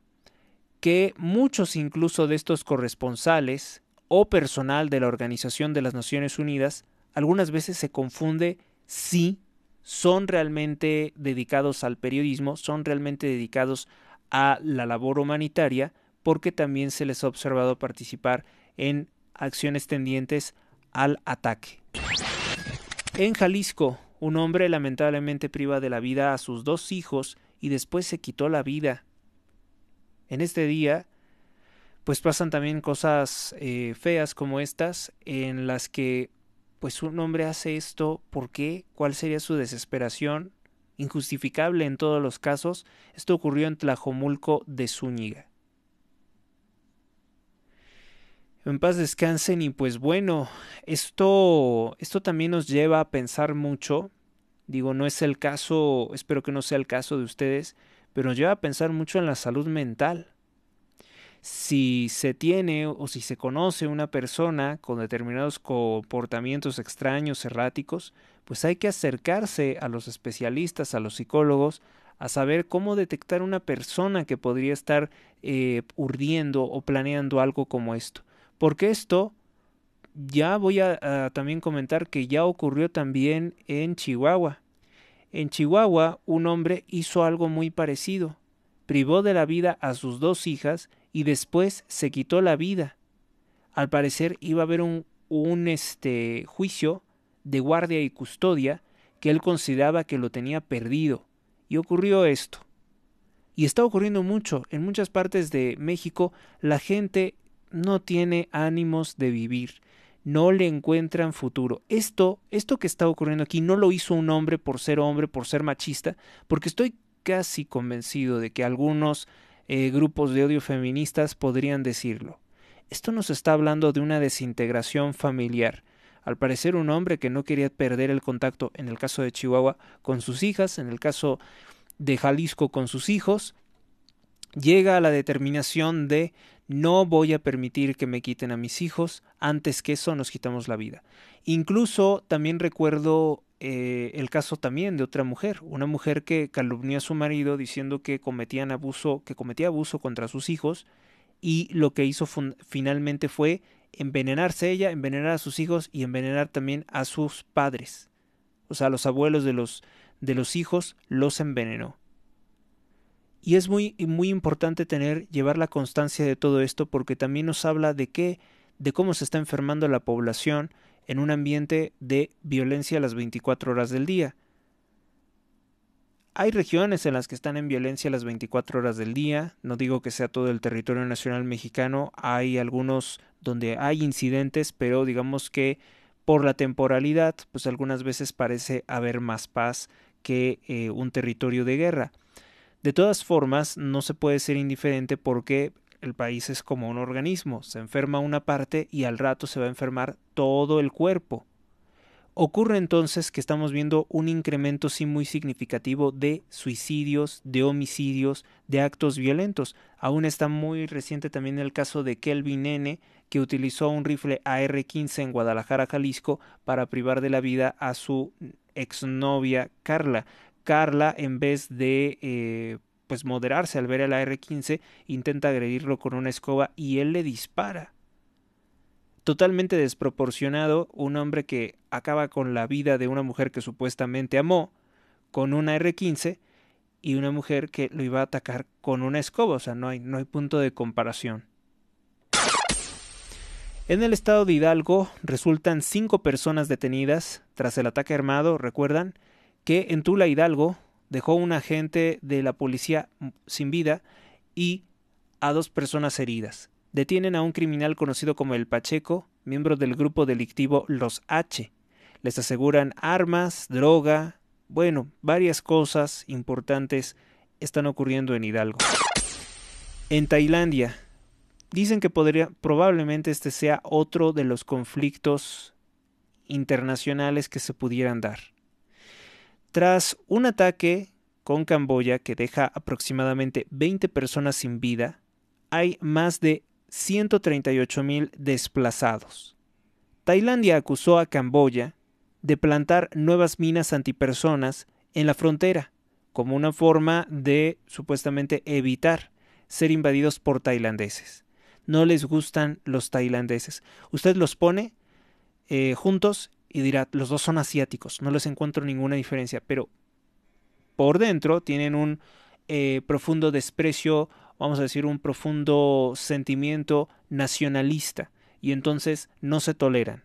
[SPEAKER 1] que muchos incluso de estos corresponsales o personal de la Organización de las Naciones Unidas algunas veces se confunde si son realmente dedicados al periodismo, son realmente dedicados a la labor humanitaria, porque también se les ha observado participar en acciones tendientes al ataque. En Jalisco, un hombre lamentablemente priva de la vida a sus 2 hijos y después se quitó la vida. En este día, pues pasan también cosas feas como estas, en las que pues un hombre hace esto. ¿Por qué? ¿Cuál sería su desesperación? Injustificable en todos los casos. Esto ocurrió en Tlajomulco de Zúñiga. En paz descansen y pues bueno, esto también nos lleva a pensar mucho. Digo, no es el caso, espero que no sea el caso de ustedes, pero nos lleva a pensar mucho en la salud mental. Si se tiene o si se conoce una persona con determinados comportamientos extraños, erráticos, pues hay que acercarse a los especialistas, a los psicólogos, a saber cómo detectar una persona que podría estar urdiendo o planeando algo como esto. Porque esto ya voy a también comentar que ya ocurrió también en Chihuahua. En Chihuahua un hombre hizo algo muy parecido. Privó de la vida a sus 2 hijas y después se quitó la vida. Al parecer iba a haber un juicio de guardia y custodia que él consideraba que lo tenía perdido. Y ocurrió esto. Y está ocurriendo mucho. En muchas partes de México la gente no tiene ánimos de vivir. No le encuentran futuro. Esto que está ocurriendo aquí no lo hizo un hombre, por ser machista, porque estoy casi convencido de que algunos grupos de odio feministas podrían decirlo. Esto nos está hablando de una desintegración familiar. Al parecer un hombre que no quería perder el contacto, en el caso de Chihuahua, con sus hijas, en el caso de Jalisco con sus hijos, llega a la determinación de no voy a permitir que me quiten a mis hijos, antes que eso nos quitamos la vida. Incluso también recuerdo el caso también de otra mujer, una mujer que calumnió a su marido diciendo que cometía abuso contra sus hijos, y lo que hizo finalmente fue envenenarse ella, envenenar a sus hijos y envenenar también a sus padres. O sea, a los abuelos de los hijos los envenenó. Y es muy importante llevar la constancia de todo esto, porque también nos habla de cómo se está enfermando la población en un ambiente de violencia a las 24 horas del día. Hay regiones en las que están en violencia a las 24 horas del día, no digo que sea todo el territorio nacional mexicano, hay algunos donde hay incidentes, pero digamos que por la temporalidad, pues algunas veces parece haber más paz que un territorio de guerra. De todas formas, no se puede ser indiferente porque el país es como un organismo, se enferma una parte y al rato se va a enfermar todo el cuerpo. Ocurre entonces que estamos viendo un incremento sí muy significativo de suicidios, de homicidios, de actos violentos. Aún está muy reciente también el caso de Kelvin N., que utilizó un rifle AR-15 en Guadalajara, Jalisco, para privar de la vida a su exnovia Carla. Carla, en vez de moderarse al ver el AR-15, intenta agredirlo con una escoba y él le dispara. Totalmente desproporcionado, un hombre que acaba con la vida de una mujer que supuestamente amó con una AR-15 y una mujer que lo iba a atacar con una escoba. O sea, no hay punto de comparación. En el estado de Hidalgo resultan 5 personas detenidas tras el ataque armado, recuerdan, que en Tula, Hidalgo, dejó un agente de la policía sin vida y a 2 personas heridas. Detienen a un criminal conocido como el Pacheco, miembro del grupo delictivo Los H. Les aseguran armas, droga, bueno, varias cosas importantes están ocurriendo en Hidalgo. En Tailandia, dicen que probablemente este sea otro de los conflictos internacionales que se pudieran dar. Tras un ataque con Camboya que deja aproximadamente 20 personas sin vida, hay más de 138,000 desplazados. Tailandia acusó a Camboya de plantar nuevas minas antipersonas en la frontera, como una forma de supuestamente evitar ser invadidos por tailandeses. No les gustan los tailandeses. Usted los pone juntos y dirá, los dos son asiáticos, no les encuentro ninguna diferencia, pero por dentro tienen un profundo desprecio, vamos a decir, un profundo sentimiento nacionalista, y entonces no se toleran.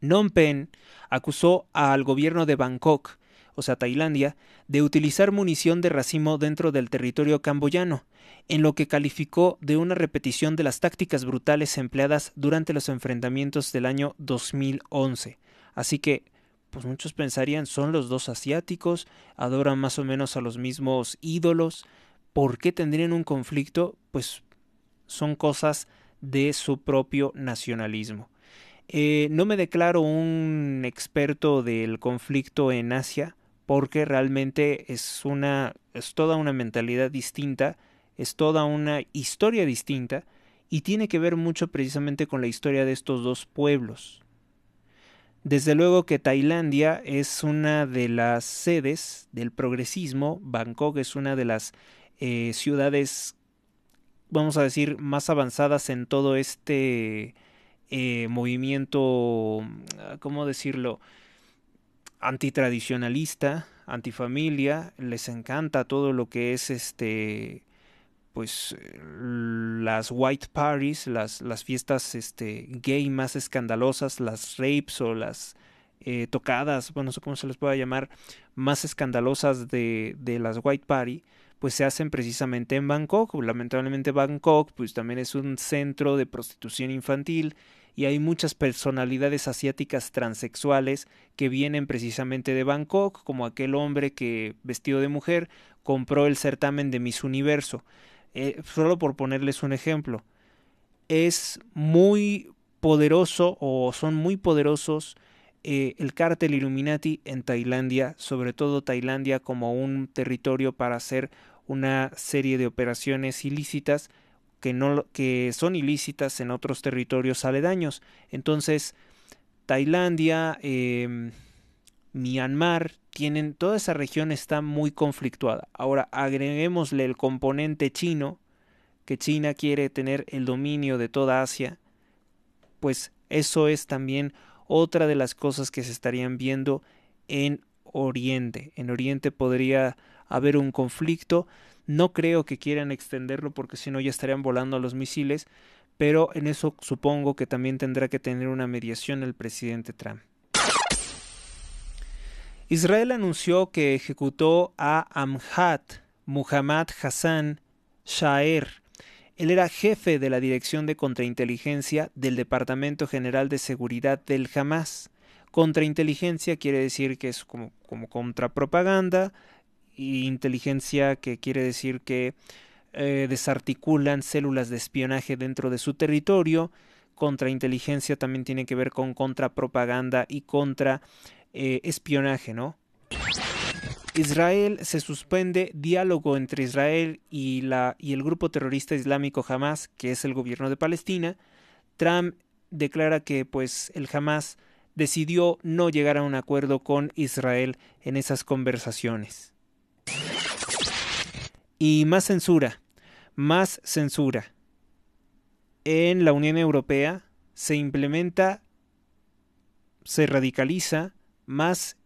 [SPEAKER 1] Phnom Penh acusó al gobierno de Bangkok, o sea Tailandia, de utilizar munición de racimo dentro del territorio camboyano, en lo que calificó de una repetición de las tácticas brutales empleadas durante los enfrentamientos del año 2011. Así que, pues muchos pensarían, son los dos asiáticos, adoran más o menos a los mismos ídolos. ¿Por qué tendrían un conflicto? Pues son cosas de su propio nacionalismo. No me declaro un experto del conflicto en Asia, porque realmente es toda una mentalidad distinta, es toda una historia distinta, y tiene que ver mucho precisamente con la historia de estos dos pueblos. Desde luego que Tailandia es una de las sedes del progresismo. Bangkok es una de las ciudades, vamos a decir, más avanzadas en todo este movimiento, ¿cómo decirlo?, antitradicionalista, antifamilia. Les encanta todo lo que es pues las white parties, las fiestas gay más escandalosas, las rapes o las tocadas, bueno, no sé cómo se les pueda llamar, más escandalosas de las white party, pues se hacen precisamente en Bangkok. Lamentablemente Bangkok pues también es un centro de prostitución infantil, y hay muchas personalidades asiáticas transexuales que vienen precisamente de Bangkok, como aquel hombre que, vestido de mujer, compró el certamen de Miss Universo. Solo por ponerles un ejemplo, es muy poderoso, o son muy poderosos, el cártel Illuminati en Tailandia, sobre todo Tailandia como un territorio para hacer una serie de operaciones ilícitas que son ilícitas en otros territorios aledaños. Entonces, Tailandia, Myanmar, toda esa región está muy conflictuada. Ahora, agreguémosle el componente chino, que China quiere tener el dominio de toda Asia, pues eso es también otra de las cosas que se estarían viendo en Oriente. En Oriente podría haber un conflicto. No creo que quieran extenderlo, porque si no ya estarían volando los misiles, pero en eso supongo que también tendrá que tener una mediación el presidente Trump. Israel anunció que ejecutó a Amjad Muhammad Hassan Shaer. Él era jefe de la Dirección de Contrainteligencia del Departamento General de Seguridad del Hamas. Contrainteligencia quiere decir que es como contrapropaganda, y inteligencia, que quiere decir que desarticulan células de espionaje dentro de su territorio. Contrainteligencia también tiene que ver con contrapropaganda y contra espionaje, ¿no? Israel se suspende diálogo entre Israel y el grupo terrorista islámico Hamas, que es el gobierno de Palestina. Trump declara que pues el Hamas decidió no llegar a un acuerdo con Israel en esas conversaciones. Y más censura. En la Unión Europea se radicaliza más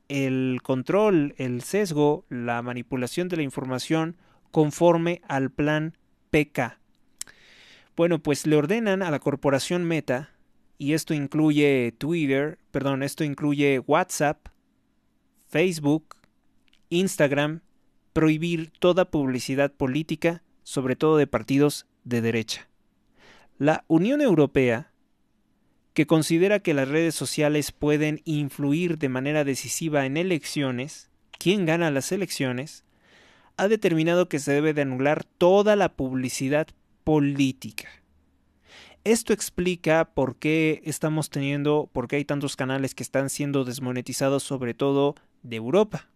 [SPEAKER 1] el control, el sesgo, la manipulación de la información conforme al plan PK. Bueno, pues le ordenan a la corporación Meta, y esto incluye esto incluye WhatsApp, Facebook, Instagram, prohibir toda publicidad política, sobre todo de partidos de derecha. La Unión Europea, que considera que las redes sociales pueden influir de manera decisiva en elecciones, quién gana las elecciones, ha determinado que se debe de anular toda la publicidad política. Esto explica por qué hay tantos canales que están siendo desmonetizados, sobre todo de Europa.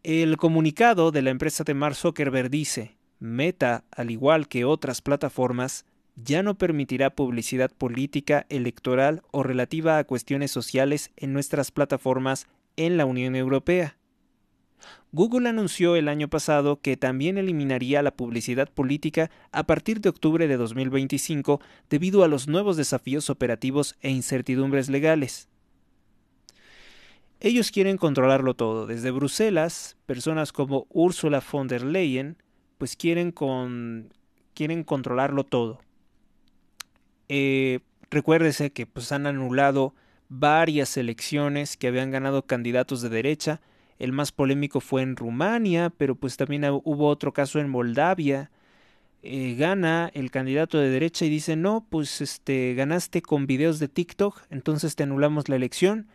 [SPEAKER 1] El comunicado de la empresa de Mark Zuckerberg dice: Meta, al igual que otras plataformas, ya no permitirá publicidad política, electoral o relativa a cuestiones sociales en nuestras plataformas en la Unión Europea. Google anunció el año pasado que también eliminaría la publicidad política a partir de octubre de 2025 debido a los nuevos desafíos operativos e incertidumbres legales. Ellos quieren controlarlo todo. Desde Bruselas, personas como Ursula von der Leyen pues quieren controlarlo todo. Recuérdese que pues han anulado varias elecciones que habían ganado candidatos de derecha. El más polémico fue en Rumania, pero pues también hubo otro caso en Moldavia. Gana el candidato de derecha y dice: no, pues ganaste con videos de TikTok, entonces te anulamos la elección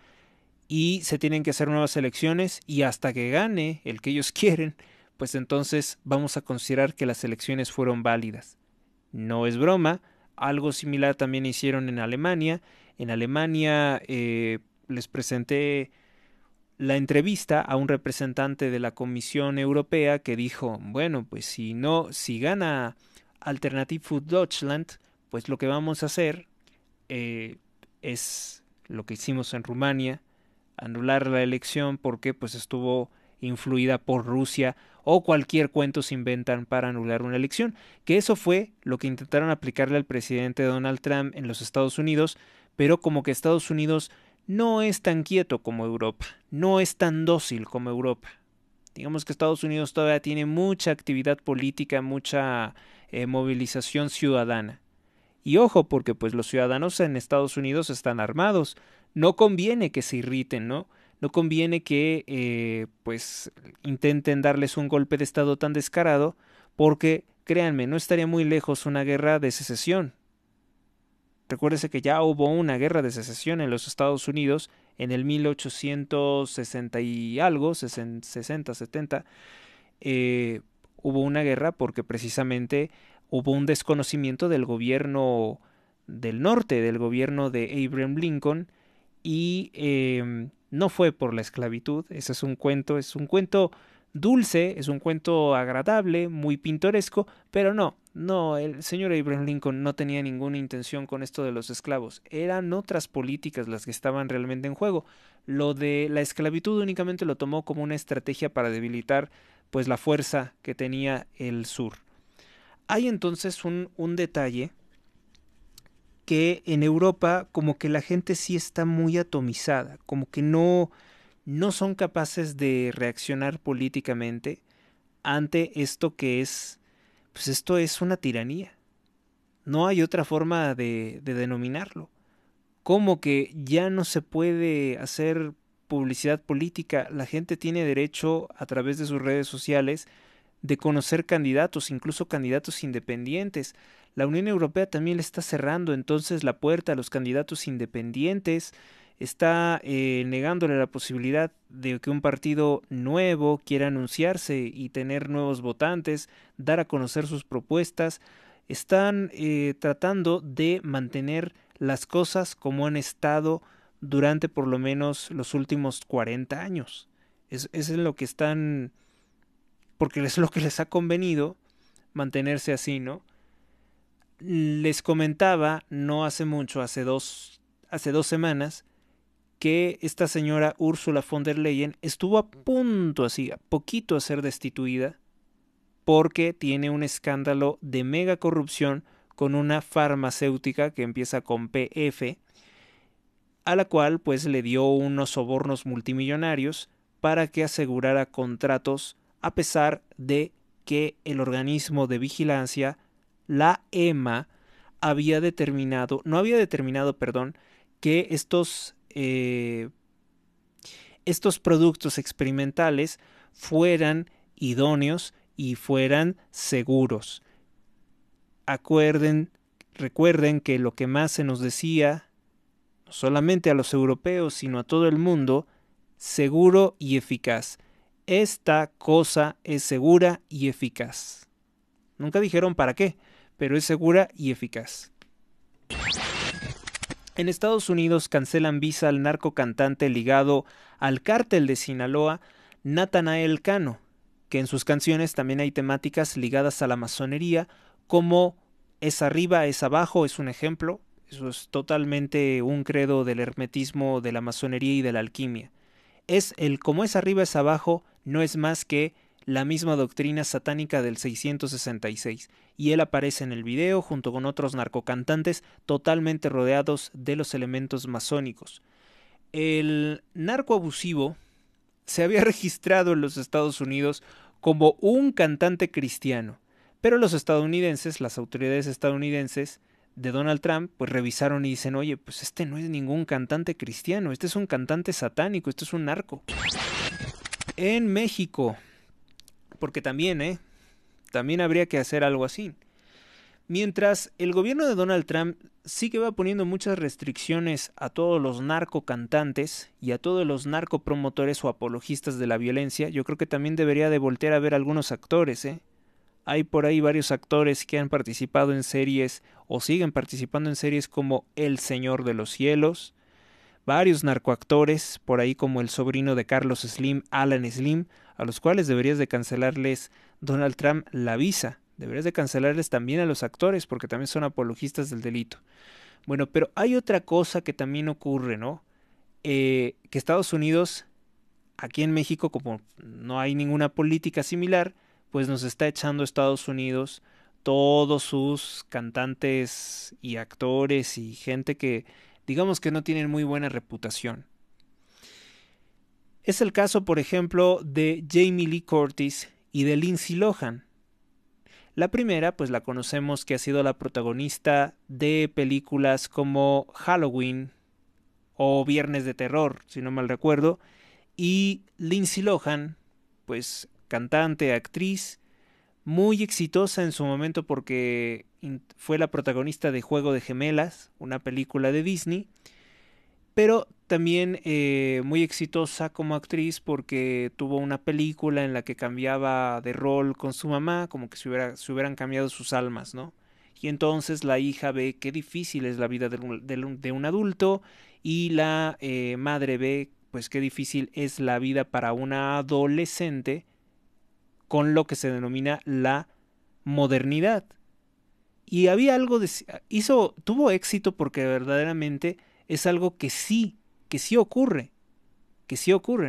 [SPEAKER 1] y se tienen que hacer nuevas elecciones, y hasta que gane el que ellos quieren, pues entonces vamos a considerar que las elecciones fueron válidas. No es broma. Algo similar también hicieron en Alemania. En Alemania les presenté la entrevista a un representante de la Comisión Europea que dijo: bueno, pues si gana Alternative für Deutschland, pues lo que vamos a hacer es lo que hicimos en Rumania, anular la elección porque pues estuvo influida por Rusia, o cualquier cuento se inventan para anular una elección, que eso fue lo que intentaron aplicarle al presidente Donald Trump en los Estados Unidos, pero como que Estados Unidos no es tan quieto como Europa, no es tan dócil como Europa. Digamos que Estados Unidos todavía tiene mucha actividad política, mucha movilización ciudadana. Y ojo, porque pues los ciudadanos en Estados Unidos están armados. No conviene que se irriten, ¿no? No conviene que pues intenten darles un golpe de estado tan descarado, porque créanme, no estaría muy lejos una guerra de secesión. Recuérdese que ya hubo una guerra de secesión en los Estados Unidos en el 1860 y algo, 60, 70. Hubo una guerra porque precisamente hubo un desconocimiento del gobierno del norte, del gobierno de Abraham Lincoln, y no fue por la esclavitud. Ese es un cuento dulce, es un cuento agradable, muy pintoresco, pero no, el señor Abraham Lincoln no tenía ninguna intención con esto de los esclavos. Eran otras políticas las que estaban realmente en juego. Lo de la esclavitud únicamente lo tomó como una estrategia para debilitar pues la fuerza que tenía el sur. Hay entonces un detalle, que en Europa como que la gente sí está muy atomizada, como que no son capaces de reaccionar políticamente ante esto que es, pues esto es una tiranía. No hay otra forma de denominarlo. Como que ya no se puede hacer publicidad política. La gente tiene derecho, a través de sus redes sociales, de conocer candidatos, incluso candidatos independientes. La Unión Europea también le está cerrando entonces la puerta a los candidatos independientes, está negándole la posibilidad de que un partido nuevo quiera anunciarse y tener nuevos votantes, dar a conocer sus propuestas. Están tratando de mantener las cosas como han estado durante por lo menos los últimos 40 años. Es lo que están, porque es lo que les ha convenido mantenerse así, ¿no? Les comentaba no hace mucho, hace dos semanas, que esta señora Ursula von der Leyen estuvo a punto, así, a poquito a ser destituida, porque tiene un escándalo de mega corrupción con una farmacéutica que empieza con PF, a la cual pues le dio unos sobornos multimillonarios para que asegurara contratos, a pesar de que el organismo de vigilancia la EMA no había determinado, perdón, que estos productos experimentales fueran idóneos y fueran seguros. Recuerden que lo que más se nos decía, no solamente a los europeos, sino a todo el mundo, seguro y eficaz. Esta cosa es segura y eficaz. Nunca dijeron para qué, pero es segura y eficaz. En Estados Unidos cancelan visa al narcocantante ligado al cártel de Sinaloa, Natanael Cano, que en sus canciones también hay temáticas ligadas a la masonería, como es arriba, es abajo, es un ejemplo. Eso es totalmente un credo del hermetismo, de la masonería y de la alquimia. Como es arriba, es abajo, no es más que la misma doctrina satánica del 666, y él aparece en el video junto con otros narcocantantes totalmente rodeados de los elementos masónicos. El narco abusivo se había registrado en los Estados Unidos como un cantante cristiano, pero los estadounidenses, las autoridades estadounidenses de Donald Trump, pues revisaron y dicen, oye, pues este no es ningún cantante cristiano, este es un cantante satánico, este es un narco. En México, porque también habría que hacer algo así. Mientras el gobierno de Donald Trump sí que va poniendo muchas restricciones a todos los narcocantantes y a todos los narcopromotores o apologistas de la violencia, yo creo que también debería de voltear a ver algunos actores, Hay por ahí varios actores que han participado en series o siguen participando en series como El Señor de los Cielos, varios narcoactores, por ahí como el sobrino de Carlos Slim, Alan Slim, a los cuales deberías de cancelarles Donald Trump la visa. Deberías de cancelarles también a los actores porque también son apologistas del delito. Bueno, pero hay otra cosa que también ocurre, ¿no? Que Estados Unidos, aquí en México, como no hay ninguna política similar, pues nos está echando Estados Unidos todos sus cantantes y actores y gente que digamos que no tienen muy buena reputación. Es el caso, por ejemplo, de Jamie Lee Curtis y de Lindsay Lohan. La primera, pues la conocemos que ha sido la protagonista de películas como Halloween o Viernes de Terror, si no mal recuerdo, y Lindsay Lohan, pues cantante, actriz, muy exitosa en su momento porque fue la protagonista de Juego de Gemelas, una película de Disney, pero también muy exitosa como actriz porque tuvo una película en la que cambiaba de rol con su mamá, como que se hubieran cambiado sus almas, ¿no? Y entonces la hija ve qué difícil es la vida de un adulto y la madre ve pues qué difícil es la vida para una adolescente con lo que se denomina la modernidad. Y había algo tuvo éxito porque verdaderamente es algo que sí ocurre,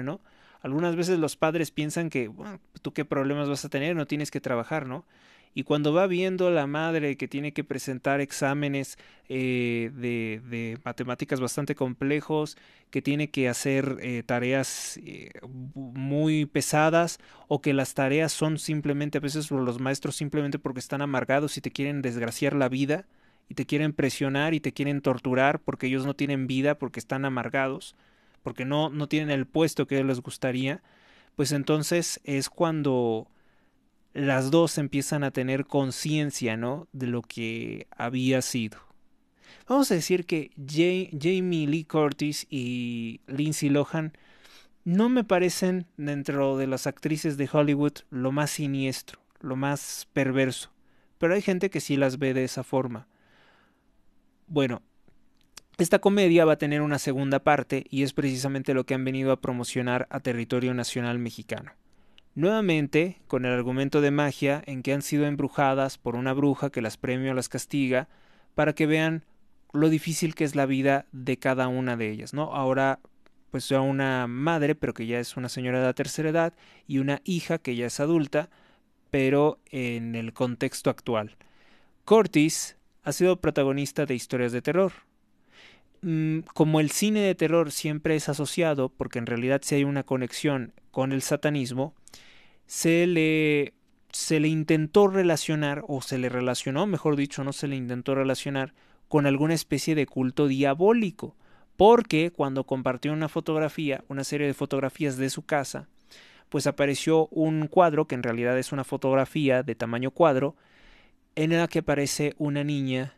[SPEAKER 1] ¿no? Algunas veces los padres piensan que, bueno, tú qué problemas vas a tener, no tienes que trabajar, ¿no? Y cuando va viendo la madre que tiene que presentar exámenes de matemáticas bastante complejos, que tiene que hacer tareas muy pesadas, o que las tareas son simplemente a veces por los maestros simplemente porque están amargados y te quieren desgraciar la vida, y te quieren presionar y te quieren torturar porque ellos no tienen vida, porque están amargados, porque no tienen el puesto que les gustaría, pues entonces es cuando las dos empiezan a tener conciencia, ¿no?, de lo que había sido. Vamos a decir que Jamie Lee Curtis y Lindsay Lohan no me parecen dentro de las actrices de Hollywood lo más siniestro, lo más perverso, pero hay gente que sí las ve de esa forma. Bueno, esta comedia va a tener una segunda parte y es precisamente lo que han venido a promocionar a territorio nacional mexicano. Nuevamente, con el argumento de magia en que han sido embrujadas por una bruja que las premia o las castiga para que vean lo difícil que es la vida de cada una de ellas, ¿no? Ahora, pues ya una madre, pero que ya es una señora de la tercera edad, y una hija que ya es adulta, pero en el contexto actual. Curtis ha sido protagonista de historias de terror. Como el cine de terror siempre es asociado, porque en realidad sí hay una conexión con el satanismo, se le se le intentó relacionar, o se le relacionó, mejor dicho, no se le intentó relacionar con alguna especie de culto diabólico, porque cuando compartió una fotografía, una serie de fotografías de su casa, pues apareció un cuadro, que en realidad es una fotografía de tamaño cuadro, en la que aparece una niña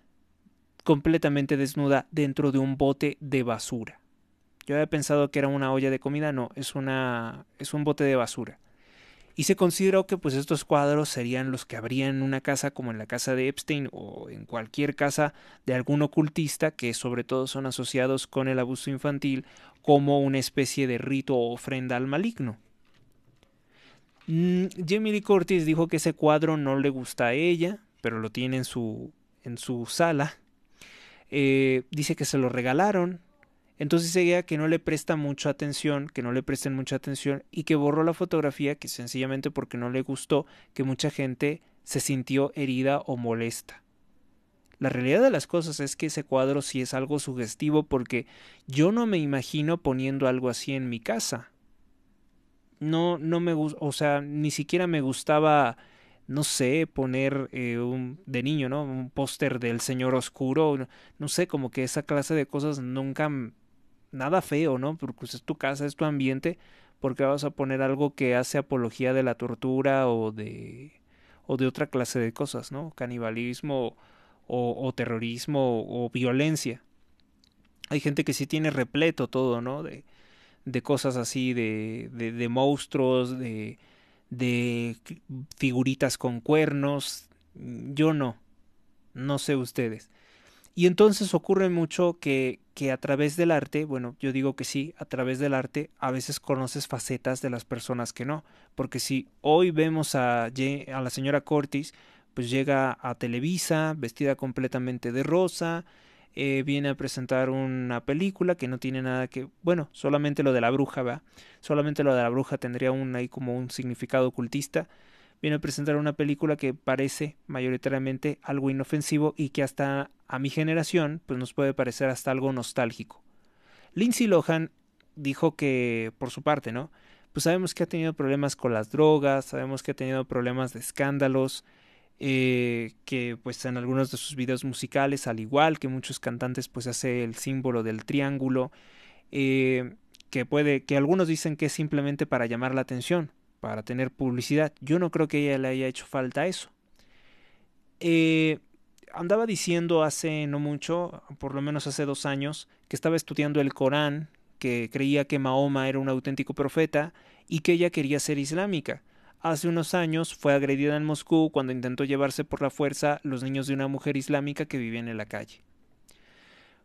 [SPEAKER 1] completamente desnuda dentro de un bote de basura. Yo había pensado que era una olla de comida, no, es un bote de basura. Y se consideró que pues estos cuadros serían los que habrían en una casa como en la casa de Epstein o en cualquier casa de algún ocultista, que sobre todo son asociados con el abuso infantil como una especie de rito o ofrenda al maligno. Jamie Lee Curtis dijo que ese cuadro no le gusta a ella, pero lo tiene en su sala. Dice que se lo regalaron. Entonces ella que no le presta mucha atención, que no le presten mucha atención y que borró la fotografía, que sencillamente porque no le gustó que mucha gente se sintió herida o molesta. La realidad de las cosas es que ese cuadro sí es algo sugestivo, porque yo no me imagino poniendo algo así en mi casa. No me gusta, o sea, ni siquiera me gustaba, no sé, poner de niño, ¿no? Un póster del Señor Oscuro, no sé, como que esa clase de cosas nunca, nada feo, ¿no? Porque pues, es tu casa, es tu ambiente, porque vas a poner algo que hace apología de la tortura o de otra clase de cosas, ¿no? Canibalismo o terrorismo o violencia. Hay gente que sí tiene repleto todo, ¿no? De cosas así, de monstruos, de figuritas con cuernos. Yo no sé ustedes. Y entonces ocurre mucho que a través del arte, bueno, yo digo que sí, a través del arte a veces conoces facetas de las personas que no. Porque si hoy vemos a la señora Curtis, pues llega a Televisa vestida completamente de rosa, viene a presentar una película que no tiene nada que, bueno, solamente lo de la bruja, ¿va? Solamente lo de la bruja tendría ahí como un significado ocultista. Viene a presentar una película que parece mayoritariamente algo inofensivo y que hasta a mi generación pues nos puede parecer hasta algo nostálgico. Lindsay Lohan dijo que, por su parte, ¿no? Pues sabemos que ha tenido problemas con las drogas, sabemos que ha tenido problemas de escándalos, que pues en algunos de sus videos musicales, al igual que muchos cantantes, pues hace el símbolo del triángulo, que algunos dicen que es simplemente para llamar la atención, para tener publicidad. Yo no creo que a ella le haya hecho falta eso. Andaba diciendo hace no mucho, por lo menos hace 2 años, que estaba estudiando el Corán, que creía que Mahoma era un auténtico profeta y que ella quería ser islámica. Hace unos años fue agredida en Moscú cuando intentó llevarse por la fuerza los niños de una mujer islámica que vivían en la calle.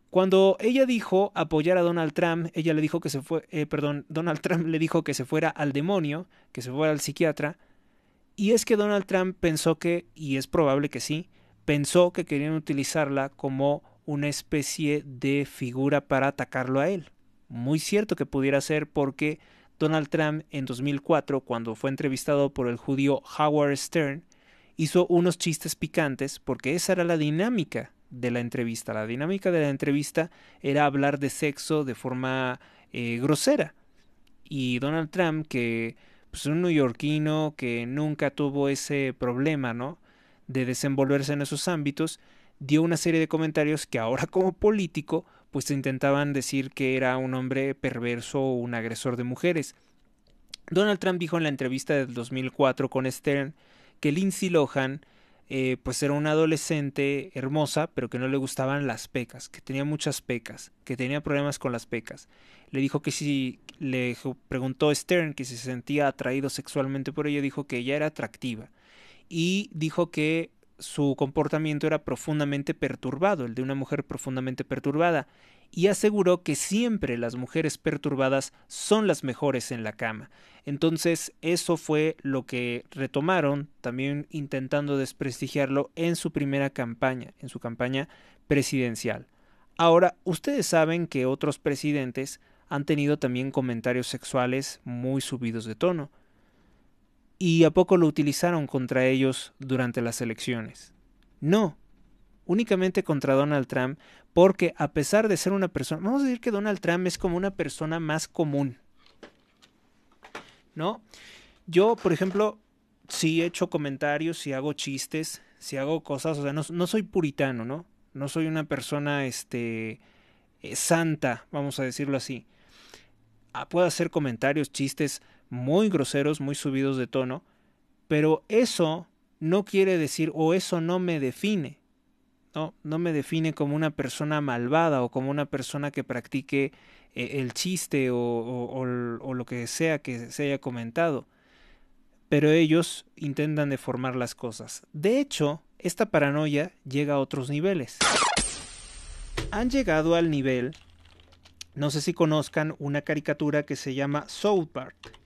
[SPEAKER 1] Cuando ella dijo apoyar a Donald Trump, ella le dijo que se fue, Donald Trump le dijo que se fuera al demonio, que se fuera al psiquiatra, y es que Donald Trump pensó que, y es probable que sí, pensó que querían utilizarla como una especie de figura para atacarlo a él. Muy cierto que pudiera ser, porque Donald Trump en 2004, cuando fue entrevistado por el judío Howard Stern, hizo unos chistes picantes, porque esa era la dinámica de la entrevista. La dinámica de la entrevista era hablar de sexo de forma grosera. Y Donald Trump, que pues un neoyorquino que nunca tuvo ese problema, ¿no?, de desenvolverse en esos ámbitos, dio una serie de comentarios que ahora como político pues intentaban decir que era un hombre perverso o un agresor de mujeres. Donald Trump dijo en la entrevista del 2004 con Stern que Lindsay Lohan pues era una adolescente hermosa, pero que no le gustaban las pecas, que tenía muchas pecas, que tenía problemas con las pecas. Le dijo que si le preguntó Stern que si se sentía atraído sexualmente por ella, dijo que ella era atractiva, y dijo que su comportamiento era profundamente perturbado, el de una mujer profundamente perturbada, y aseguró que siempre las mujeres perturbadas son las mejores en la cama. Entonces eso fue lo que retomaron, también intentando desprestigiarlo en su primera campaña, en su campaña presidencial. Ahora, ustedes saben que otros presidentes han tenido también comentarios sexuales muy subidos de tono. ¿Y a poco lo utilizaron contra ellos durante las elecciones? No, únicamente contra Donald Trump, porque a pesar de ser una persona, vamos a decir que Donald Trump es como una persona más común, ¿no? Yo, por ejemplo, sí he hecho comentarios, sí hago chistes, sí hago cosas, o sea, no soy puritano, ¿no? No soy una persona, santa, vamos a decirlo así. Puedo hacer comentarios, chistes muy groseros, muy subidos de tono, pero eso no quiere decir, o eso no me define, ¿no? No me define como una persona malvada o como una persona que practique el chiste o lo que sea que se haya comentado. Pero ellos intentan deformar las cosas. De hecho, esta paranoia llega a otros niveles. Han llegado al nivel, no sé si conozcan una caricatura que se llama South Park.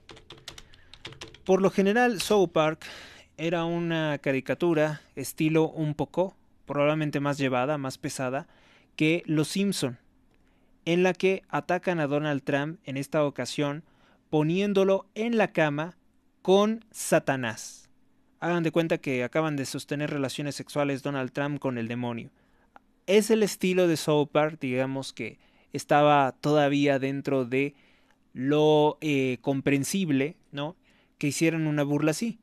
[SPEAKER 1] Por lo general, South Park era una caricatura estilo un poco, probablemente más llevada, más pesada, que Los Simpson, en la que atacan a Donald Trump en esta ocasión poniéndolo en la cama con Satanás. Hagan de cuenta que acaban de sostener relaciones sexuales Donald Trump con el demonio. Es el estilo de South Park, digamos que estaba todavía dentro de lo comprensible, ¿no? Que hicieran una burla así.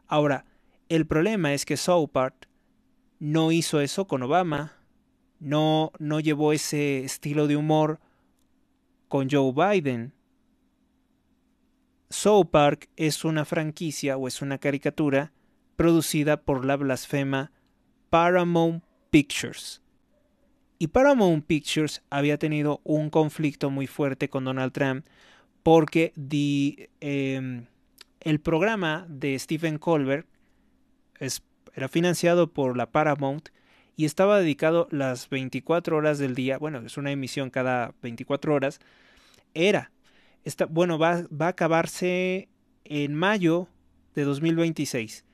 [SPEAKER 1] Ahora, el problema es que South Park no hizo eso con Obama, no llevó ese estilo de humor con Joe Biden. South Park es una franquicia o es una caricatura producida por la blasfema Paramount Pictures. Y Paramount Pictures había tenido un conflicto muy fuerte con Donald Trump porque el programa de Stephen Colbert era financiado por la Paramount y estaba dedicado las 24 horas del día, bueno, es una emisión cada 24 horas, va a acabarse en mayo de 2026,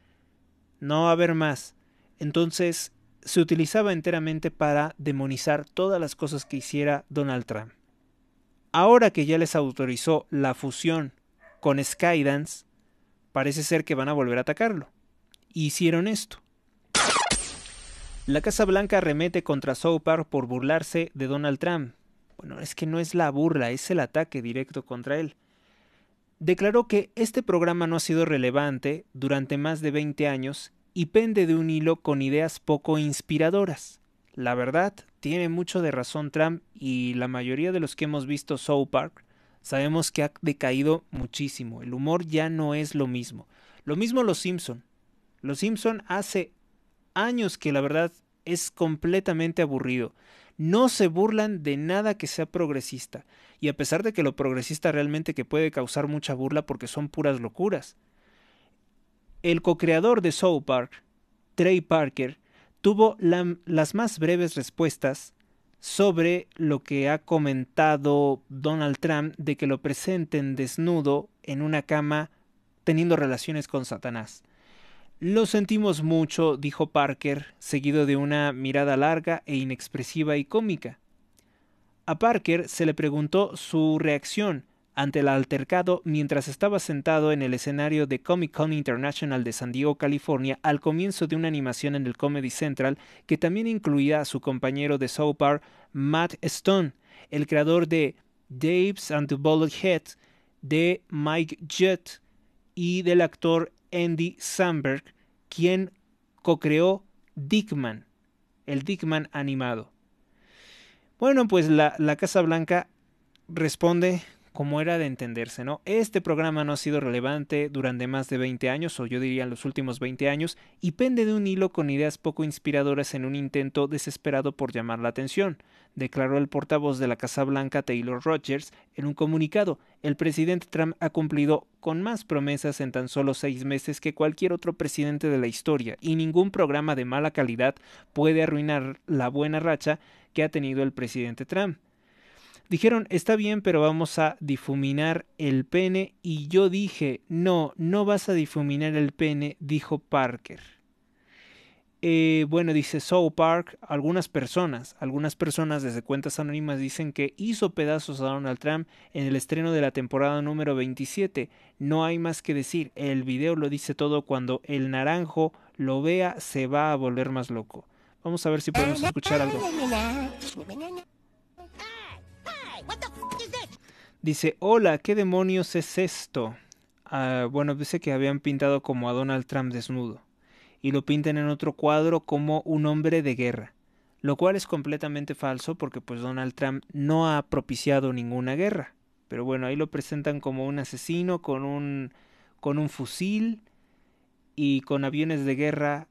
[SPEAKER 1] no va a haber más, entonces se utilizaba enteramente para demonizar todas las cosas que hiciera Donald Trump. Ahora que ya les autorizó la fusión con Skydance, parece ser que van a volver a atacarlo. Hicieron esto. La Casa Blanca arremete contra South Park por burlarse de Donald Trump. Bueno, es que no es la burla, es el ataque directo contra él. Declaró que este programa no ha sido relevante durante más de 20 años y pende de un hilo con ideas poco inspiradoras. La verdad, tiene mucho de razón Trump y la mayoría de los que hemos visto South Park sabemos que ha decaído muchísimo. El humor ya no es lo mismo. Lo mismo Los Simpson. Los Simpson hace años que la verdad es completamente aburrido. No se burlan de nada que sea progresista. Y a pesar de que lo progresista realmente que puede causar mucha burla porque son puras locuras. El co-creador de South Park, Trey Parker, tuvo las más breves respuestas sobre lo que ha comentado Donald Trump de que lo presenten desnudo en una cama teniendo relaciones con Satanás. Lo sentimos mucho, dijo Parker, seguido de una mirada larga e inexpresiva y cómica. A Parker se le preguntó su reacción ante el altercado mientras estaba sentado en el escenario de Comic Con International de San Diego, California, al comienzo de una animación en el Comedy Central que también incluía a su compañero de South Park, Matt Stone, el creador de Dave's and the Bullethead, de Mike Jett y del actor Andy Samberg, quien co-creó Dickman, el Dickman animado. Bueno, pues la Casa Blanca responde como era de entenderse, ¿no? Este programa no ha sido relevante durante más de 20 años, o yo diría los últimos 20 años, y pende de un hilo con ideas poco inspiradoras en un intento desesperado por llamar la atención, declaró el portavoz de la Casa Blanca Taylor Rogers en un comunicado. El presidente Trump ha cumplido con más promesas en tan solo 6 meses que cualquier otro presidente de la historia, y ningún programa de mala calidad puede arruinar la buena racha que ha tenido el presidente Trump. Dijeron, está bien, pero vamos a difuminar el pene, y yo dije, no vas a difuminar el pene, dijo Parker. Bueno, dice South Park, algunas personas desde cuentas anónimas dicen que hizo pedazos a Donald Trump en el estreno de la temporada número 27. No hay más que decir, el video lo dice todo, cuando el naranjo lo vea se va a volver más loco. Vamos a ver si podemos escuchar algo. Dice, hola, ¿qué demonios es esto? Bueno, dice que habían pintado como a Donald Trump desnudo y lo pintan en otro cuadro como un hombre de guerra, lo cual es completamente falso porque pues Donald Trump no ha propiciado ninguna guerra. Pero bueno, ahí lo presentan como un asesino con un fusil y con aviones de guerra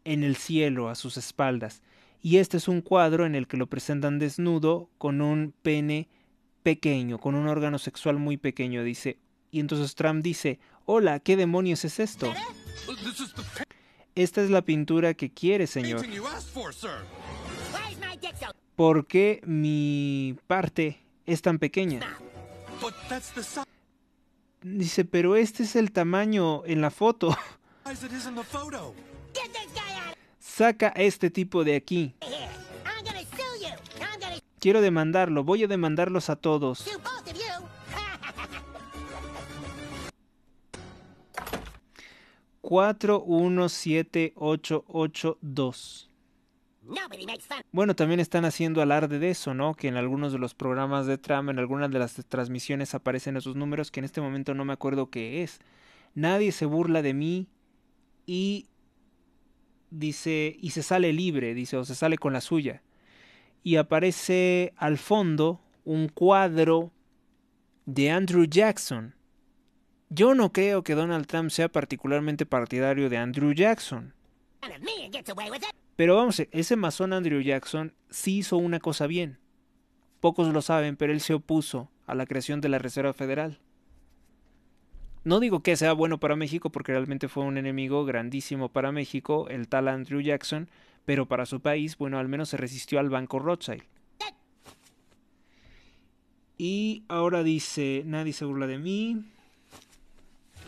[SPEAKER 1] en el cielo a sus espaldas. Y este es un cuadro en el que lo presentan desnudo con un pene pequeño, con un órgano sexual muy pequeño, dice. Y entonces Trump dice, hola, ¿qué demonios es esto? Esta es la pintura que quiere, señor. ¿Por qué mi parte es tan pequeña? Dice, pero este es el tamaño en la foto. Saca a este tipo de aquí. Quiero demandarlo, voy a demandarlos a todos. $417,882. Bueno, también están haciendo alarde de eso, ¿no? Que en algunos de los programas de Trump, en algunas de las transmisiones aparecen esos números que en este momento no me acuerdo qué es. Nadie se burla de mí y dice, y se sale libre, dice, o se sale con la suya. Y aparece al fondo un cuadro de Andrew Jackson. Yo no creo que Donald Trump sea particularmente partidario de Andrew Jackson. Pero vamos, ese masón Andrew Jackson sí hizo una cosa bien. Pocos lo saben, pero él se opuso a la creación de la Reserva Federal. No digo que sea bueno para México, porque realmente fue un enemigo grandísimo para México, el tal Andrew Jackson, pero para su país, bueno, al menos se resistió al Banco Rothschild. Y ahora dice, nadie se burla de mí.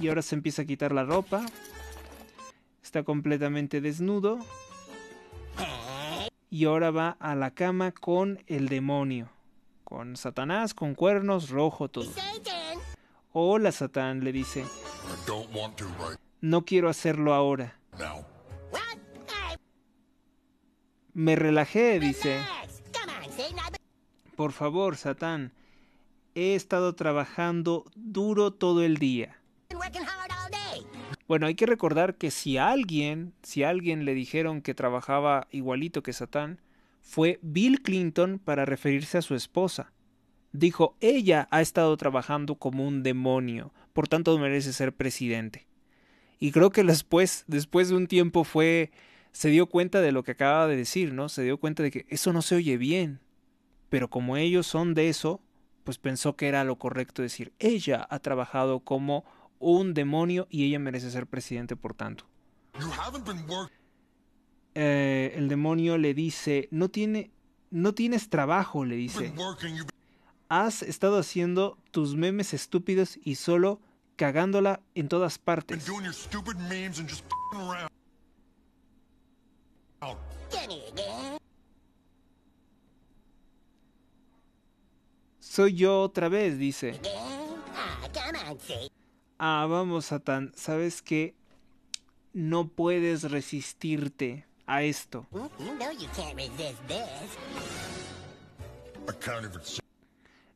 [SPEAKER 1] Y ahora se empieza a quitar la ropa. Está completamente desnudo. Y ahora va a la cama con el demonio. Con Satanás, con cuernos, rojo, todo. Hola, Satán, le dice. No quiero hacerlo ahora. Me relajé, dice. Por favor, Satán. He estado trabajando duro todo el día. Bueno, hay que recordar que si a alguien le dijeron que trabajaba igualito que Satán, fue Bill Clinton para referirse a su esposa. Dijo, ella ha estado trabajando como un demonio, por tanto merece ser presidente. Y creo que después de un tiempo se dio cuenta de lo que acababa de decir, ¿no? Se dio cuenta de que eso no se oye bien. Pero como ellos son de eso, pues pensó que era lo correcto decir, ella ha trabajado como un demonio y ella merece ser presidente por tanto. El demonio le dice, no tienes trabajo, le dice. Has estado haciendo tus memes estúpidos y solo cagándola en todas partes. Soy yo otra vez, dice. Vamos, Satán, ¿sabes qué? No puedes resistirte a esto.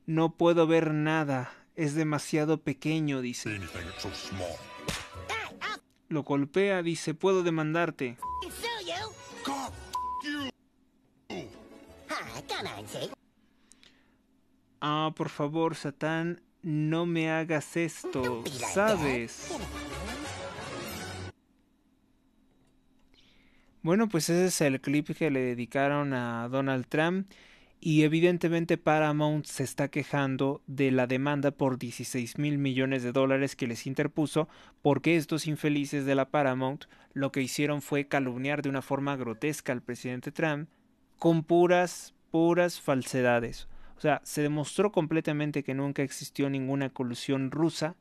[SPEAKER 1] No puedo ver nada, es demasiado pequeño, dice. Lo golpea, dice, puedo demandarte. Por favor, Satán, no me hagas esto, ¿sabes? Bueno, pues ese es el clip que le dedicaron a Donald Trump y evidentemente Paramount se está quejando de la demanda por $16,000 millones que les interpuso porque estos infelices de la Paramount lo que hicieron fue calumniar de una forma grotesca al presidente Trump con puras falsedades. O sea, se demostró completamente que nunca existió ninguna colusión rusa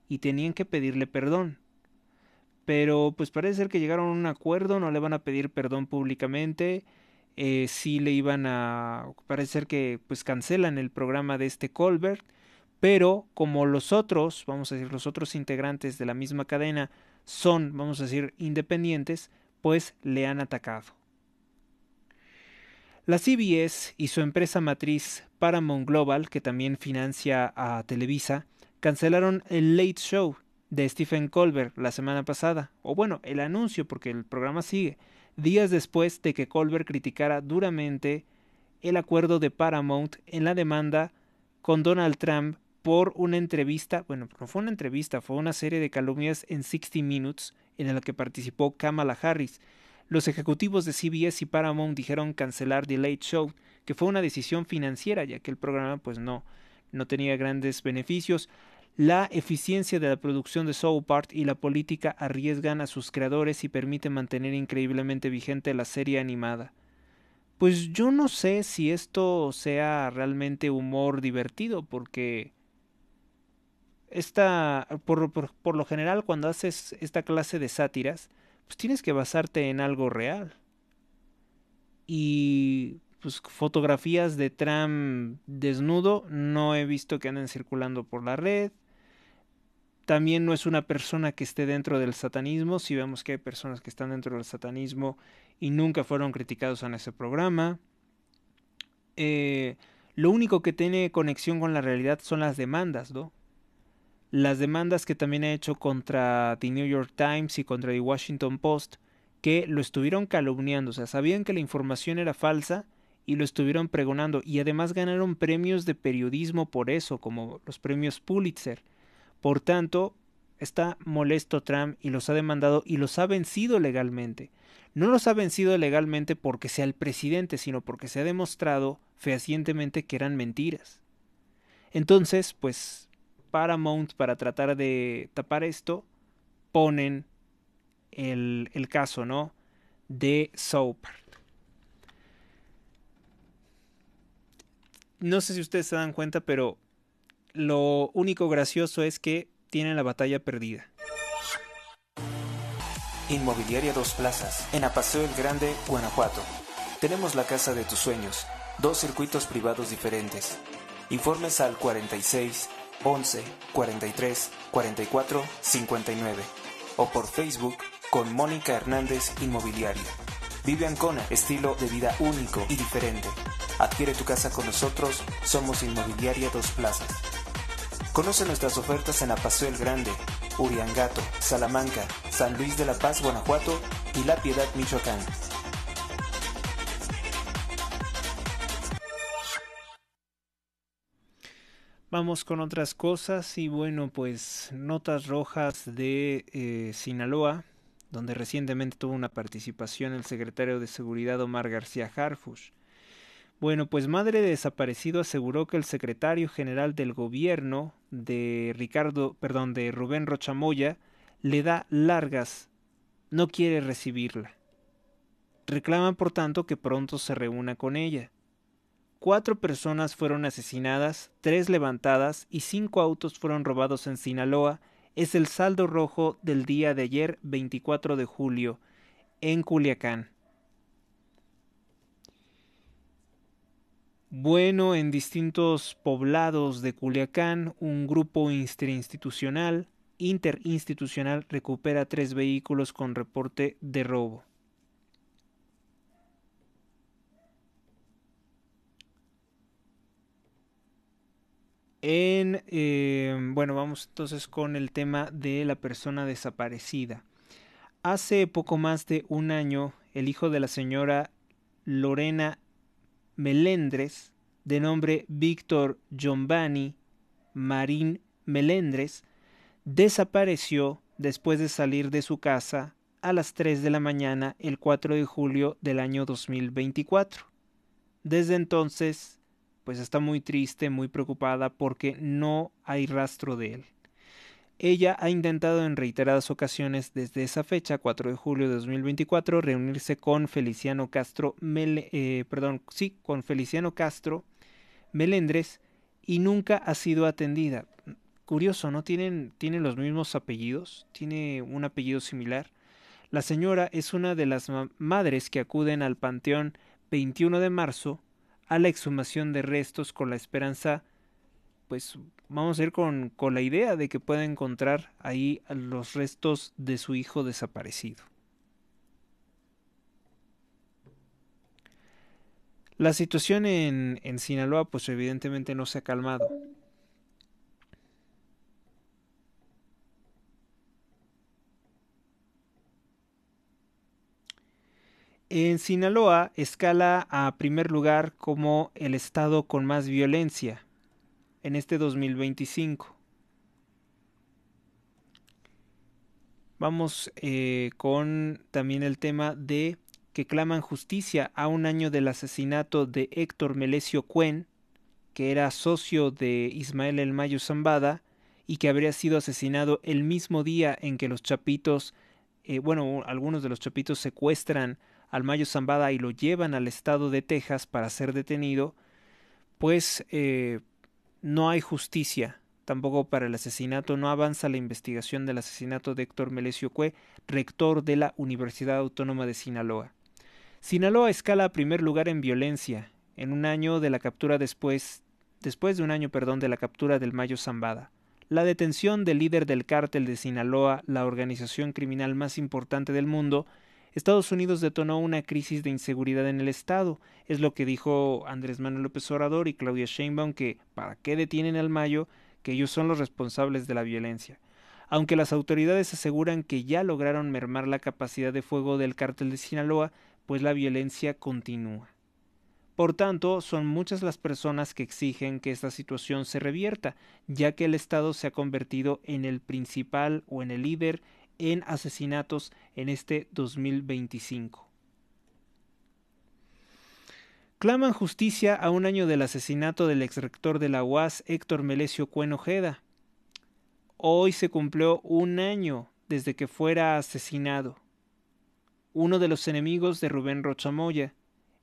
[SPEAKER 1] y tenían que pedirle perdón. Pero pues parece ser que llegaron a un acuerdo, no le van a pedir perdón públicamente, sí le iban a... parece ser que pues cancelan el programa de este Colbert, pero como los otros, vamos a decir, los otros integrantes de la misma cadena son, vamos a decir, independientes, pues le han atacado. La CBS y su empresa matriz Paramount Global, que también financia a Televisa, cancelaron el Late Show, de Stephen Colbert la semana pasada, o bueno, el anuncio porque el programa sigue, días después de que Colbert criticara duramente el acuerdo de Paramount en la demanda con Donald Trump por una entrevista, bueno, no fue una entrevista, fue una serie de calumnias en 60 Minutes en la que participó Kamala Harris. Los ejecutivos de CBS y Paramount dijeron cancelar The Late Show, que fue una decisión financiera, ya que el programa pues no tenía grandes beneficios. La eficiencia de la producción de South Park y la política arriesgan a sus creadores y permiten mantener increíblemente vigente la serie animada. Pues yo no sé si esto sea realmente humor divertido, porque por lo general cuando haces esta clase de sátiras, pues tienes que basarte en algo real. Y pues fotografías de Trump desnudo no he visto que anden circulando por la red. También no es una persona que esté dentro del satanismo. Si vemos que hay personas que están dentro del satanismo y nunca fueron criticados en ese programa. Lo único que tiene conexión con la realidad son las demandas, ¿no? Las demandas que también ha hecho contra The New York Times y contra The Washington Post, que lo estuvieron calumniando, o sea, sabían que la información era falsa y lo estuvieron pregonando, y además ganaron premios de periodismo por eso, como los premios Pulitzer. Por tanto, está molesto Trump y los ha demandado y los ha vencido legalmente. No los ha vencido legalmente porque sea el presidente, sino porque se ha demostrado fehacientemente que eran mentiras. Entonces, pues, Paramount, para tratar de tapar esto, ponen el caso, ¿no?, de South Park. No sé si ustedes se dan cuenta, pero lo único gracioso es que tienen la batalla perdida.
[SPEAKER 2] Inmobiliaria Dos Plazas, en Apaseo el Grande, Guanajuato. Tenemos la casa de tus sueños, 2 circuitos privados diferentes. Informes al 46 11 43 44 59 o por Facebook con Mónica Hernández Inmobiliaria. Vive Ancona, estilo de vida único y diferente. Adquiere tu casa con nosotros, somos Inmobiliaria Dos Plazas. Conoce nuestras ofertas en Apaseo el Grande, Uriangato, Salamanca, San Luis de la Paz, Guanajuato y La Piedad, Michoacán.
[SPEAKER 1] Vamos con otras cosas y bueno, pues notas rojas de Sinaloa, donde recientemente tuvo una participación el secretario de Seguridad Omar García Harfuch. Bueno, pues madre de desaparecido aseguró que el secretario general del gobierno de Rubén Rochamoya le da largas, no quiere recibirla. Reclaman por tanto que pronto se reúna con ella. 4 personas fueron asesinadas, 3 levantadas y 5 autos fueron robados en Sinaloa. Es el saldo rojo del día de ayer, 24 de julio, en Culiacán. Bueno, en distintos poblados de Culiacán, un grupo interinstitucional recupera 3 vehículos con reporte de robo. Bueno, vamos entonces con el tema de la persona desaparecida. Hace poco más de un año, el hijo de la señora Lorena Melendres, de nombre Víctor Giovanni Marín Melendres, desapareció después de salir de su casa a las 3 de la mañana el 4 de julio del año 2024. Desde entonces, pues está muy triste, muy preocupada porque no hay rastro de él. Ella ha intentado en reiteradas ocasiones desde esa fecha, 4 de julio de 2024, reunirse con Feliciano Castro Melendres y nunca ha sido atendida. Curioso, ¿no? Tienen los mismos apellidos, tiene un apellido similar. La señora es una de las madres que acuden al panteón 21 de marzo a la exhumación de restos con la esperanza, pues vamos a ir con la idea de que pueda encontrar ahí los restos de su hijo desaparecido. La situación en Sinaloa pues evidentemente no se ha calmado. En Sinaloa escala a primer lugar como el estado con más violencia en este 2025. Vamos con también el tema de que claman justicia a un año del asesinato de Héctor Melesio Cuen, que era socio de Ismael El Mayo Zambada y que habría sido asesinado el mismo día en que los chapitos, algunos de los chapitos secuestran al Mayo Zambada y lo llevan al estado de Texas para ser detenido, pues no hay justicia tampoco para el asesinato, no avanza la investigación del asesinato de Héctor Melesio Cue, rector de la Universidad Autónoma de Sinaloa. Sinaloa escala a primer lugar en violencia, en un año de la captura después de un año, de la captura del Mayo Zambada. La detención del líder del cártel de Sinaloa, la organización criminal más importante del mundo, Estados Unidos detonó una crisis de inseguridad en el estado. Es lo que dijo Andrés Manuel López Obrador y Claudia Sheinbaum, que ¿para qué detienen al Mayo? Que ellos son los responsables de la violencia. Aunque las autoridades aseguran que ya lograron mermar la capacidad de fuego del cártel de Sinaloa, pues la violencia continúa. Por tanto, son muchas las personas que exigen que esta situación se revierta, ya que el Estado se ha convertido en el principal o en el líder en asesinatos en este 2025. Claman justicia a un año del asesinato del exrector de la UAS, Héctor Melesio Cuen Ojeda. Hoy se cumplió un año desde que fuera asesinado. Uno de los enemigos de Rubén Rocha Moya.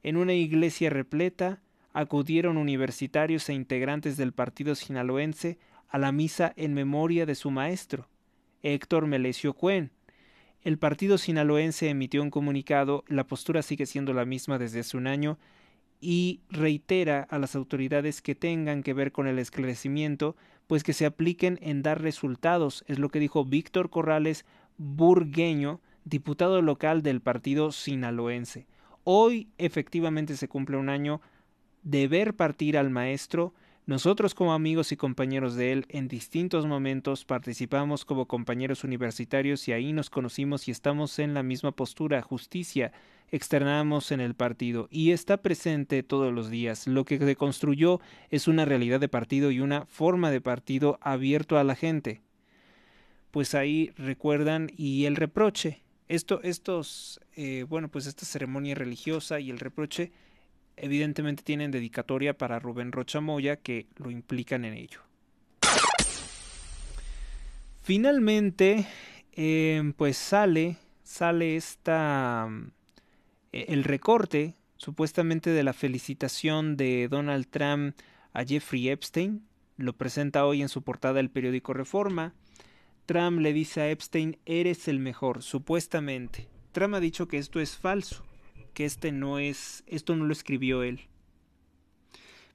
[SPEAKER 1] En una iglesia repleta acudieron universitarios e integrantes del partido sinaloense a la misa en memoria de su maestro, Héctor Melesio Cuen. El partido sinaloense emitió un comunicado, la postura sigue siendo la misma desde hace un año, y reitera a las autoridades que tengan que ver con el esclarecimiento, pues que se apliquen en dar resultados, es lo que dijo Víctor Corrales Burgueño, diputado local del partido sinaloense. Hoy efectivamente se cumple un año de ver partir al maestro. Nosotros como amigos y compañeros de él en distintos momentos participamos como compañeros universitarios y ahí nos conocimos y estamos en la misma postura, justicia, externamos en el partido y está presente todos los días. Lo que se construyó es una realidad de partido y una forma de partido abierto a la gente. Pues ahí recuerdan y el reproche. Esta ceremonia religiosa y el reproche evidentemente tienen dedicatoria para Rubén Rocha Moya que lo implican en ello. Finalmente, pues sale el recorte supuestamente de la felicitación de Donald Trump a Jeffrey Epstein. Lo presenta hoy en su portada el periódico Reforma. Trump le dice a Epstein, eres el mejor, supuestamente. Trump ha dicho que esto es falso, que esto no lo escribió él.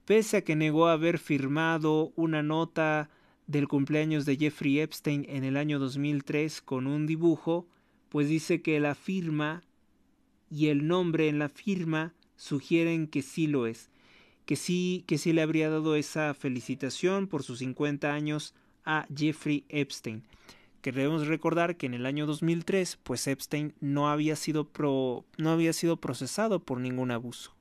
[SPEAKER 1] Pese a que negó haber firmado una nota del cumpleaños de Jeffrey Epstein en el año 2003 con un dibujo, pues dice que la firma y el nombre en la firma sugieren que sí lo es, que sí le habría dado esa felicitación por sus 50 años a Jeffrey Epstein. Queremos recordar que en el año 2003, pues Epstein no había sido procesado por ningún abuso.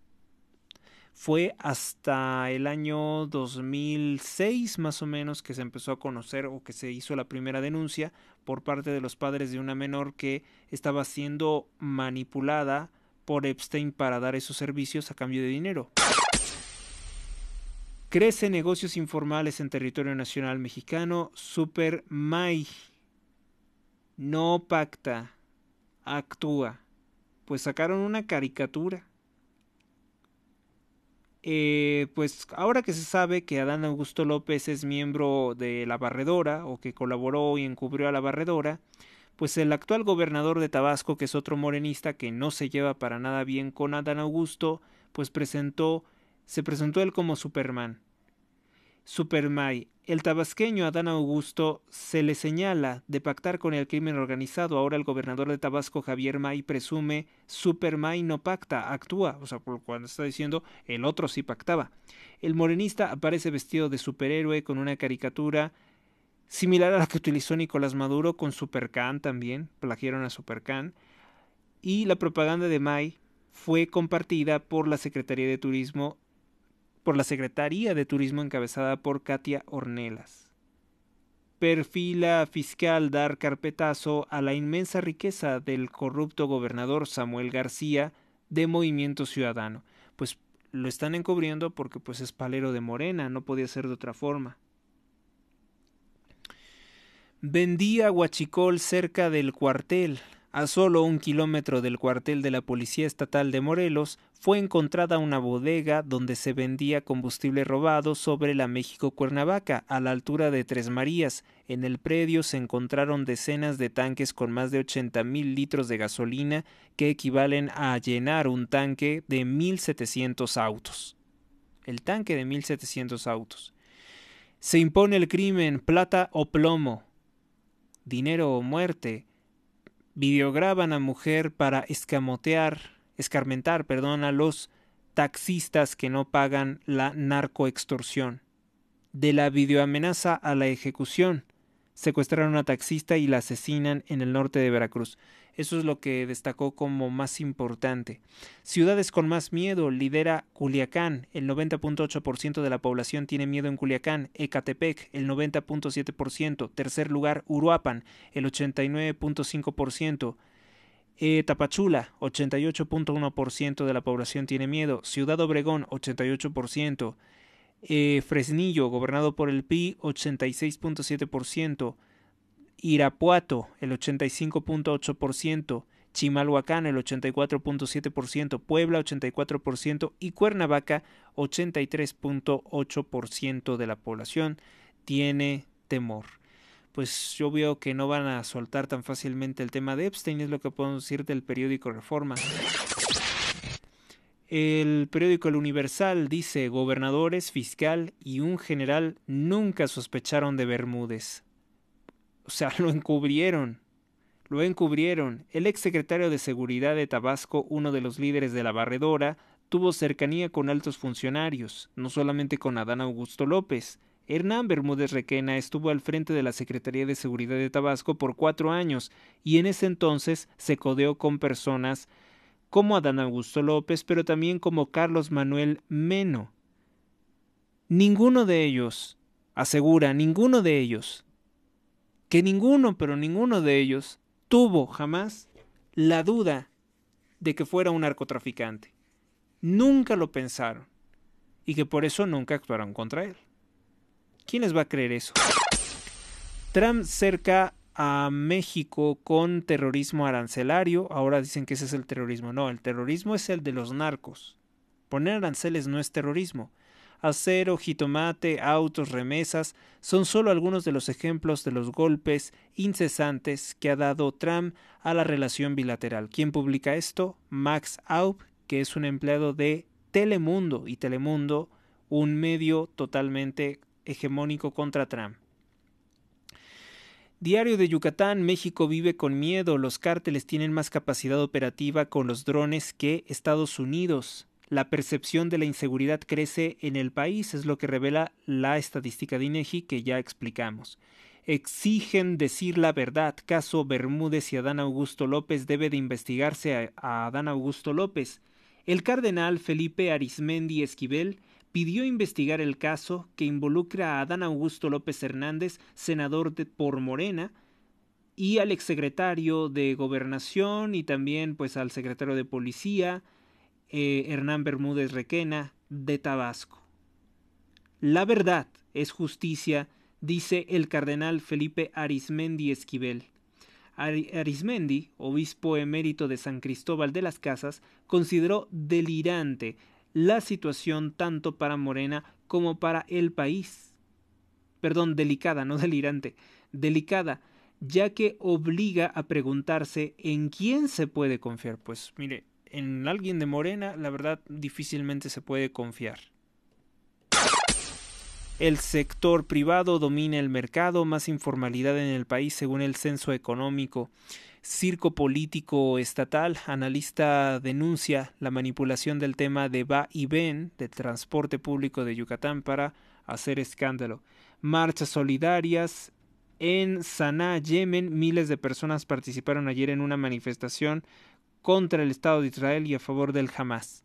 [SPEAKER 1] Fue hasta el año 2006 más o menos que se empezó a conocer o que se hizo la primera denuncia por parte de los padres de una menor que estaba siendo manipulada por Epstein para dar esos servicios a cambio de dinero. Crece negocios informales en territorio nacional mexicano. Supermay no pacta, actúa. Pues sacaron una caricatura. Pues ahora que se sabe que Adán Augusto López es miembro de la Barredora o que colaboró y encubrió a la Barredora, pues el actual gobernador de Tabasco, que es otro morenista que no se lleva para nada bien con Adán Augusto, pues se presentó él como Superman. Supermay. El tabasqueño Adán Augusto se le señala de pactar con el crimen organizado. Ahora el gobernador de Tabasco, Javier May, presume Supermay no pacta, actúa. O sea, cuando está diciendo el otro sí pactaba. El morenista aparece vestido de superhéroe con una caricatura similar a la que utilizó Nicolás Maduro con Supercan también. Plagiaron a Supercan. Y la propaganda de May fue compartida por la Secretaría de Turismo, encabezada por Katia Ornelas. Perfila fiscal dar carpetazo a la inmensa riqueza del corrupto gobernador Samuel García de Movimiento Ciudadano. Pues lo están encubriendo porque pues es palero de Morena, no podía ser de otra forma. Vendía huachicol cerca del cuartel. A solo 1 kilómetro del cuartel de la Policía Estatal de Morelos fue encontrada una bodega donde se vendía combustible robado sobre la México-Cuernavaca, a la altura de Tres Marías. En el predio se encontraron decenas de tanques con más de 80,000 litros de gasolina, que equivalen a llenar un tanque de 1,700 autos. El tanque de 1,700 autos. Se impone el crimen, plata o plomo, dinero o muerte. Videograban a mujer para escarmentar a los taxistas que no pagan la narcoextorsión. De la videoamenaza a la ejecución. Secuestraron a una taxista y la asesinan en el norte de Veracruz. Eso es lo que destacó como más importante. Ciudades con más miedo, lidera Culiacán. El 90.8% de la población tiene miedo en Culiacán. Ecatepec, el 90.7%. Tercer lugar, Uruapan, el 89.5%. Tapachula, 88.1% de la población tiene miedo. Ciudad Obregón, 88%. Fresnillo, gobernado por el PRI, 86.7%. Irapuato, el 85.8%, Chimalhuacán, el 84.7%, Puebla, 84% y Cuernavaca, 83.8% de la población tiene temor. Pues yo veo que no van a soltar tan fácilmente el tema de Epstein, es lo que podemos decir del periódico Reforma. El periódico El Universal dice: gobernadores, fiscal y un general nunca sospecharon de Bermúdez. O sea, lo encubrieron. El exsecretario de Seguridad de Tabasco, uno de los líderes de la barredora, tuvo cercanía con altos funcionarios, no solamente con Adán Augusto López. Hernán Bermúdez Requena estuvo al frente de la Secretaría de Seguridad de Tabasco por 4 años y en ese entonces se codeó con personas como Adán Augusto López, pero también como Carlos Manuel Meno. Ninguno de ellos tuvo jamás la duda de que fuera un narcotraficante. Nunca lo pensaron y que por eso nunca actuaron contra él. ¿Quién les va a creer eso? Trump cerca a México con terrorismo arancelario. Ahora dicen que ese es el terrorismo. No, el terrorismo es el de los narcos. Poner aranceles no es terrorismo. Acero, jitomate, autos, remesas son solo algunos de los ejemplos de los golpes incesantes que ha dado Trump a la relación bilateral. ¿Quién publica esto? Max Aub, que es un empleado de Telemundo, y Telemundo, un medio totalmente hegemónico contra Trump. Diario de Yucatán: México vive con miedo, los cárteles tienen más capacidad operativa con los drones que Estados Unidos. La percepción de la inseguridad crece en el país, es lo que revela la estadística de INEGI que ya explicamos. Exigen decir la verdad. Caso Bermúdez y Adán Augusto López: debe de investigarse a Adán Augusto López. El cardenal Felipe Arizmendi Esquivel pidió investigar el caso que involucra a Adán Augusto López Hernández, senador por Morena, y al exsecretario de Gobernación y también pues al secretario de Policía, Hernán Bermúdez Requena, de Tabasco. La verdad es justicia, dice el cardenal Felipe Arizmendi Esquivel. Arizmendi, obispo emérito de San Cristóbal de las Casas, consideró delirante la situación tanto para Morena como para el país. Perdón, delicada, no delirante, delicada, ya que obliga a preguntarse en quién se puede confiar. Pues mire, en alguien de Morena, la verdad, difícilmente se puede confiar. El sector privado domina el mercado, más informalidad en el país según el censo económico. Circo político estatal, analista denuncia la manipulación del tema de va y ven del transporte público de Yucatán para hacer escándalo. Marchas solidarias en Saná, Yemen. Miles de personas participaron ayer en una manifestación contra el Estado de Israel y a favor del Hamas.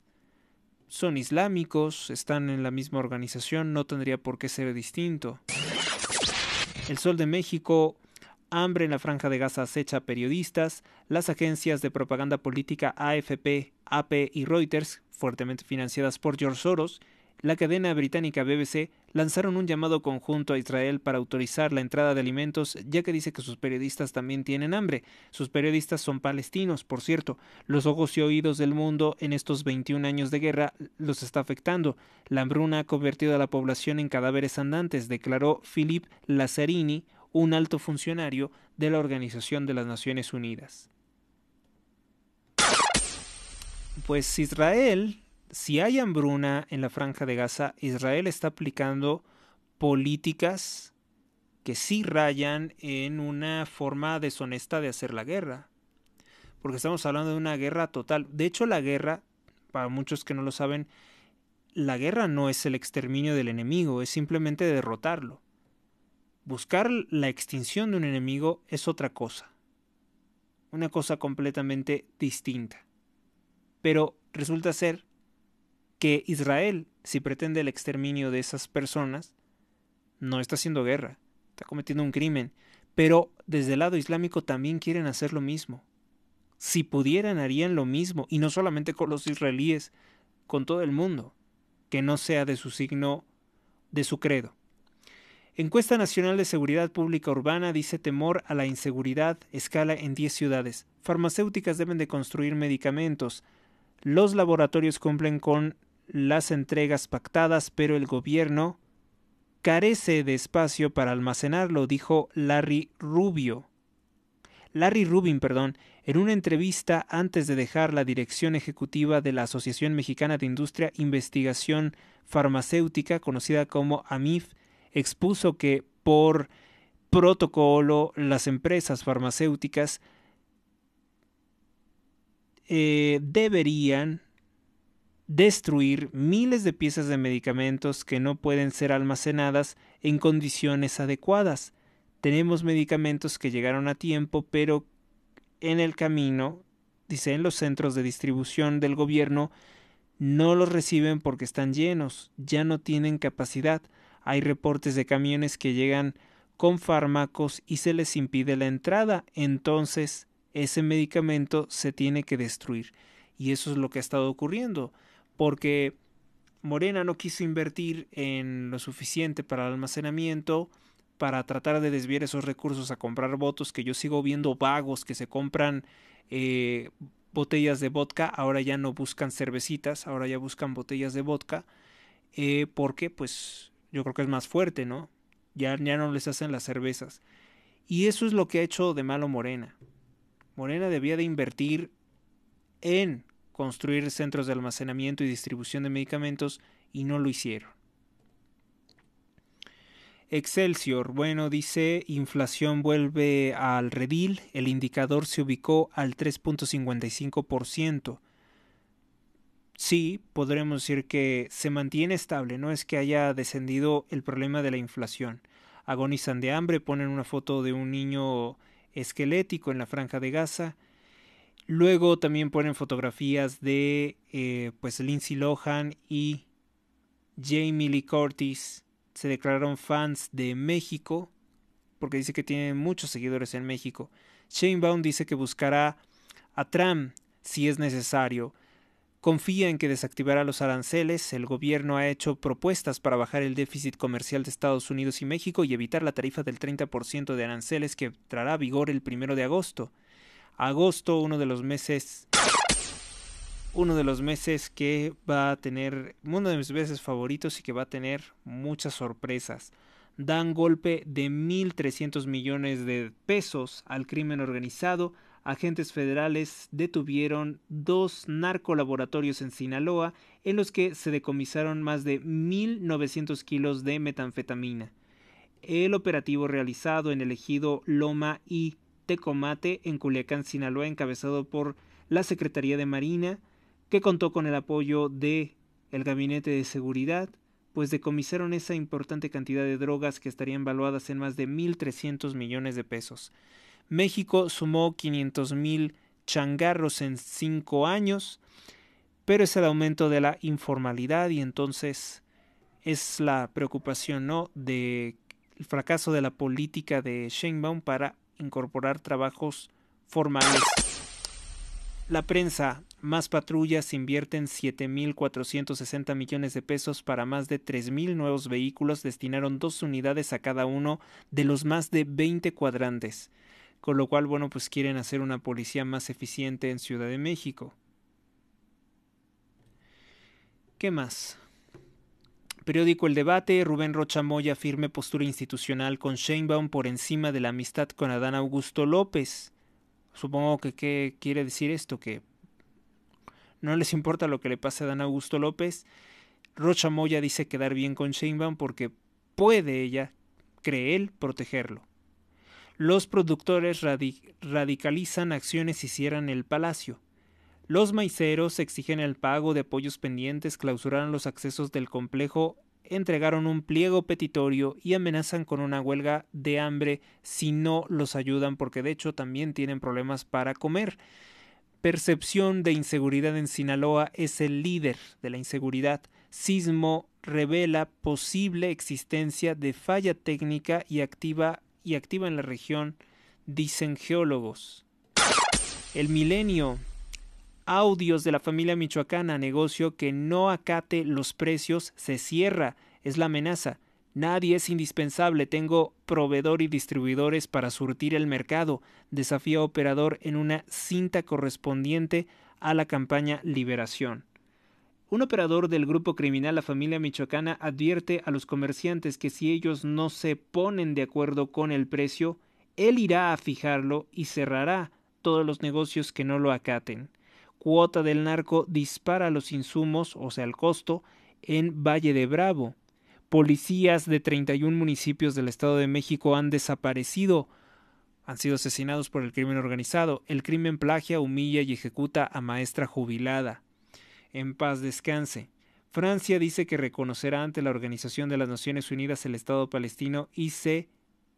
[SPEAKER 1] Son islámicos, están en la misma organización, no tendría por qué ser distinto. El Sol de México: hambre en la Franja de Gaza acecha a periodistas. Las agencias de propaganda política AFP, AP y Reuters, fuertemente financiadas por George Soros, la cadena británica BBC, lanzaron un llamado conjunto a Israel para autorizar la entrada de alimentos, ya que dice que sus periodistas también tienen hambre. Sus periodistas son palestinos, por cierto. Los ojos y oídos del mundo en estos 21 años de guerra los está afectando. La hambruna ha convertido a la población en cadáveres andantes, declaró Philippe Lazzarini, un alto funcionario de la Organización de las Naciones Unidas. Pues Israel, si hay hambruna en la Franja de Gaza, Israel está aplicando políticas que sí rayan en una forma deshonesta de hacer la guerra. Porque estamos hablando de una guerra total. De hecho, la guerra, para muchos que no lo saben, la guerra no es el exterminio del enemigo, es simplemente derrotarlo. Buscar la extinción de un enemigo es otra cosa. Una cosa completamente distinta. Pero resulta ser que Israel, si pretende el exterminio de esas personas, no está haciendo guerra, está cometiendo un crimen. Pero desde el lado islámico también quieren hacer lo mismo. Si pudieran, harían lo mismo, y no solamente con los israelíes, con todo el mundo, que no sea de su signo, de su credo. Encuesta Nacional de Seguridad Pública Urbana dice: temor a la inseguridad escala en 10 ciudades. Farmacéuticas deben de construir medicamentos. Los laboratorios cumplen con las entregas pactadas, pero el gobierno carece de espacio para almacenarlo, dijo Larry Rubin, en una entrevista antes de dejar la dirección ejecutiva de la Asociación Mexicana de Industria e Investigación Farmacéutica, conocida como AMIF. Expuso que por protocolo las empresas farmacéuticas deberían destruir miles de piezas de medicamentos que no pueden ser almacenadas en condiciones adecuadas. Tenemos medicamentos que llegaron a tiempo, pero en el camino, dice, en los centros de distribución del gobierno no los reciben porque están llenos, ya no tienen capacidad. Hay reportes de camiones que llegan con fármacos y se les impide la entrada. Entonces, ese medicamento se tiene que destruir. Y eso es lo que ha estado ocurriendo. Porque Morena no quiso invertir en lo suficiente para el almacenamiento, para tratar de desviar esos recursos a comprar votos, que yo sigo viendo vagos que se compran botellas de vodka. Ahora ya no buscan cervecitas, ahora ya buscan botellas de vodka, porque pues yo creo que es más fuerte, ¿no? Ya no les hacen las cervezas. Y eso es lo que ha hecho de malo Morena. Morena debía de invertir en construir centros de almacenamiento y distribución de medicamentos y no lo hicieron. Excelsior, bueno, dice: inflación vuelve al redil, el indicador se ubicó al 3.55%. Sí, podremos decir que se mantiene estable, no es que haya descendido el problema de la inflación. Agonizan de hambre, ponen una foto de un niño esquelético en la Franja de Gaza. Luego también ponen fotografías de pues Lindsay Lohan y Jamie Lee Curtis. Se declararon fans de México porque dice que tienen muchos seguidores en México. Sheinbaum dice que buscará a Trump si es necesario. Confía en que desactivará los aranceles. El gobierno ha hecho propuestas para bajar el déficit comercial de Estados Unidos y México y evitar la tarifa del 30% de aranceles que entrará a vigor el 1 de agosto. Agosto, uno de los meses que va a tener, uno de mis meses favoritos y que va a tener muchas sorpresas. Dan golpe de 1.300 millones de pesos al crimen organizado. Agentes federales detuvieron 2 narcolaboratorios en Sinaloa en los que se decomisaron más de 1.900 kilos de metanfetamina. El operativo realizado en el ejido Loma y Tecomate en Culiacán, Sinaloa, encabezado por la Secretaría de Marina, que contó con el apoyo de el Gabinete de Seguridad, pues decomisaron esa importante cantidad de drogas que estarían valuadas en más de 1.300 millones de pesos. México sumó 500,000 changarros en 5 años, pero es el aumento de la informalidad y entonces es la preocupación, ¿no?, de el fracaso de la política de Sheinbaum para incorporar trabajos formales. La prensa, más patrullas, invierten 7.460 millones de pesos para más de 3.000 nuevos vehículos, destinaron 2 unidades a cada uno de los más de 20 cuadrantes, con lo cual, bueno, pues quieren hacer una policía más eficiente en Ciudad de México. ¿Qué más? Periódico El Debate, Rubén Rocha Moya firme postura institucional con Sheinbaum por encima de la amistad con Adán Augusto López. Supongo que ¿qué quiere decir esto? Que no les importa lo que le pase a Adán Augusto López. Rocha Moya dice quedar bien con Sheinbaum porque puede ella, cree él, protegerlo. Los productores radicalizan acciones y cierran el palacio. Los maiceros exigen el pago de apoyos pendientes, clausuraron los accesos del complejo, entregaron un pliego petitorio y amenazan con una huelga de hambre si no los ayudan, porque de hecho también tienen problemas para comer. Percepción de inseguridad en Sinaloa es el líder de la inseguridad. Sismo revela posible existencia de falla técnica y activa en la región, dicen geólogos. El Milenio. Audios de la familia michoacana, negocio que no acate los precios se cierra, es la amenaza. Nadie es indispensable, tengo proveedor y distribuidores para surtir el mercado, desafía operador en una cinta correspondiente a la campaña Liberación. Un operador del grupo criminal La Familia Michoacana advierte a los comerciantes que si ellos no se ponen de acuerdo con el precio, él irá a fijarlo y cerrará todos los negocios que no lo acaten. Cuota del narco dispara los insumos, o sea, el costo, en Valle de Bravo. Policías de 31 municipios del Estado de México han desaparecido, han sido asesinados por el crimen organizado. El crimen plagia, humilla y ejecuta a maestra jubilada. En paz descanse. Francia dice que reconocerá ante la Organización de las Naciones Unidas el Estado palestino y se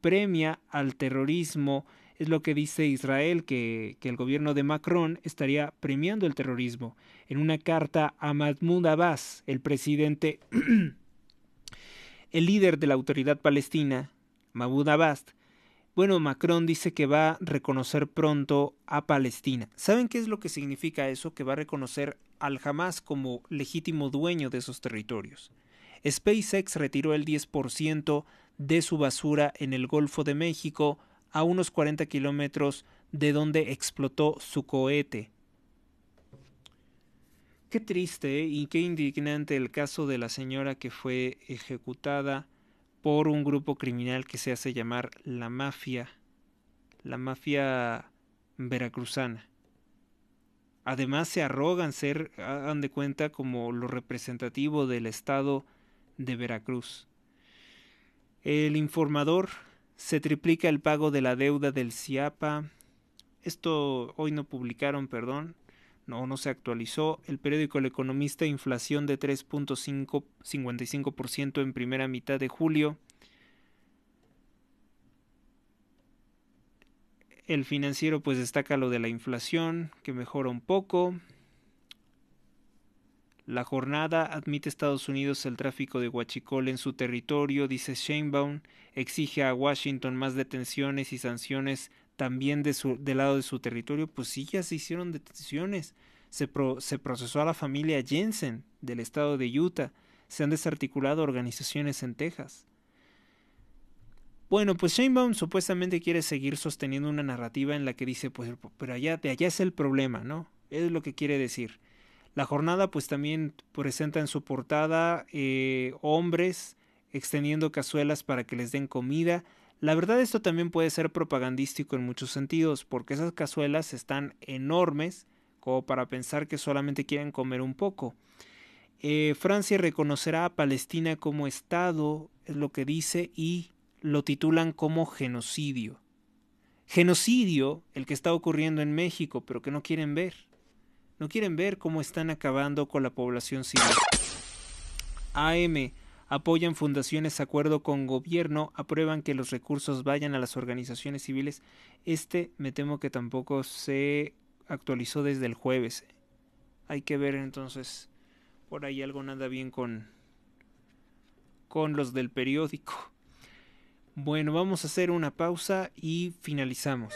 [SPEAKER 1] premia al terrorismo. Es lo que dice Israel, que el gobierno de Macron estaría premiando el terrorismo. En una carta a Mahmoud Abbas, el presidente, el líder de la autoridad palestina, Mahmoud Abbas, bueno, Macron dice que va a reconocer pronto a Palestina. ¿Saben qué es lo que significa eso? Que va a reconocer al Hamas como legítimo dueño de esos territorios. SpaceX retiró el 10% de su basura en el Golfo de México, a unos 40 kilómetros de donde explotó su cohete. Qué triste y qué indignante el caso de la señora que fue ejecutada por un grupo criminal que se hace llamar la mafia veracruzana. Además se arrogan ser, hagan de cuenta, como lo representativo del estado de Veracruz. El Informador. Se triplica el pago de la deuda del CIAPA. Esto hoy no publicaron, perdón. No se actualizó. El periódico El Economista, inflación de 3.55% en primera mitad de julio. El Financiero pues destaca lo de la inflación, que mejora un poco. La Jornada, admite Estados Unidos el tráfico de huachicol en su territorio, dice Sheinbaum, exige a Washington más detenciones y sanciones también del lado de su territorio. Pues sí, ya se hicieron detenciones. Se procesó a la familia Jensen del estado de Utah. Se han desarticulado organizaciones en Texas. Bueno, pues Sheinbaum supuestamente quiere seguir sosteniendo una narrativa en la que dice, pues, pero de allá es el problema, ¿no? Es lo que quiere decir. La Jornada pues también presenta en su portada hombres extendiendo cazuelas para que les den comida. La verdad esto también puede ser propagandístico en muchos sentidos, porque esas cazuelas están enormes como para pensar que solamente quieren comer un poco. Francia reconocerá a Palestina como Estado, es lo que dice, y lo titulan como genocidio. Genocidio, el que está ocurriendo en México, pero que no quieren ver. No quieren ver cómo están acabando con la población civil. AM. Apoyan fundaciones acuerdo con gobierno, aprueban que los recursos vayan a las organizaciones civiles. Me temo que tampoco se actualizó desde el jueves. Hay que ver entonces, por ahí algo no anda bien con los del periódico. Bueno, vamos a hacer una pausa y finalizamos.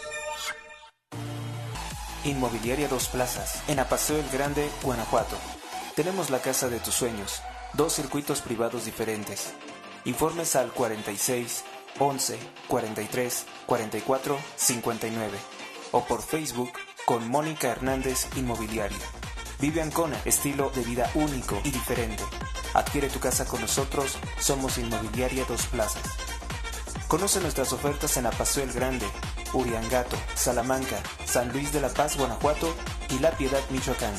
[SPEAKER 2] Inmobiliaria Dos Plazas, en Apaseo el Grande, Guanajuato. Tenemos la casa de tus sueños, 2 circuitos privados diferentes. Informes al 46 11 43 44 59 o por Facebook con Mónica Hernández Inmobiliaria. Vive Ancona, estilo de vida único y diferente. Adquiere tu casa con nosotros, somos Inmobiliaria Dos Plazas. Conoce nuestras ofertas en Apaseo el Grande, Uriangato, Salamanca, San Luis de la Paz, Guanajuato y La Piedad, Michoacán.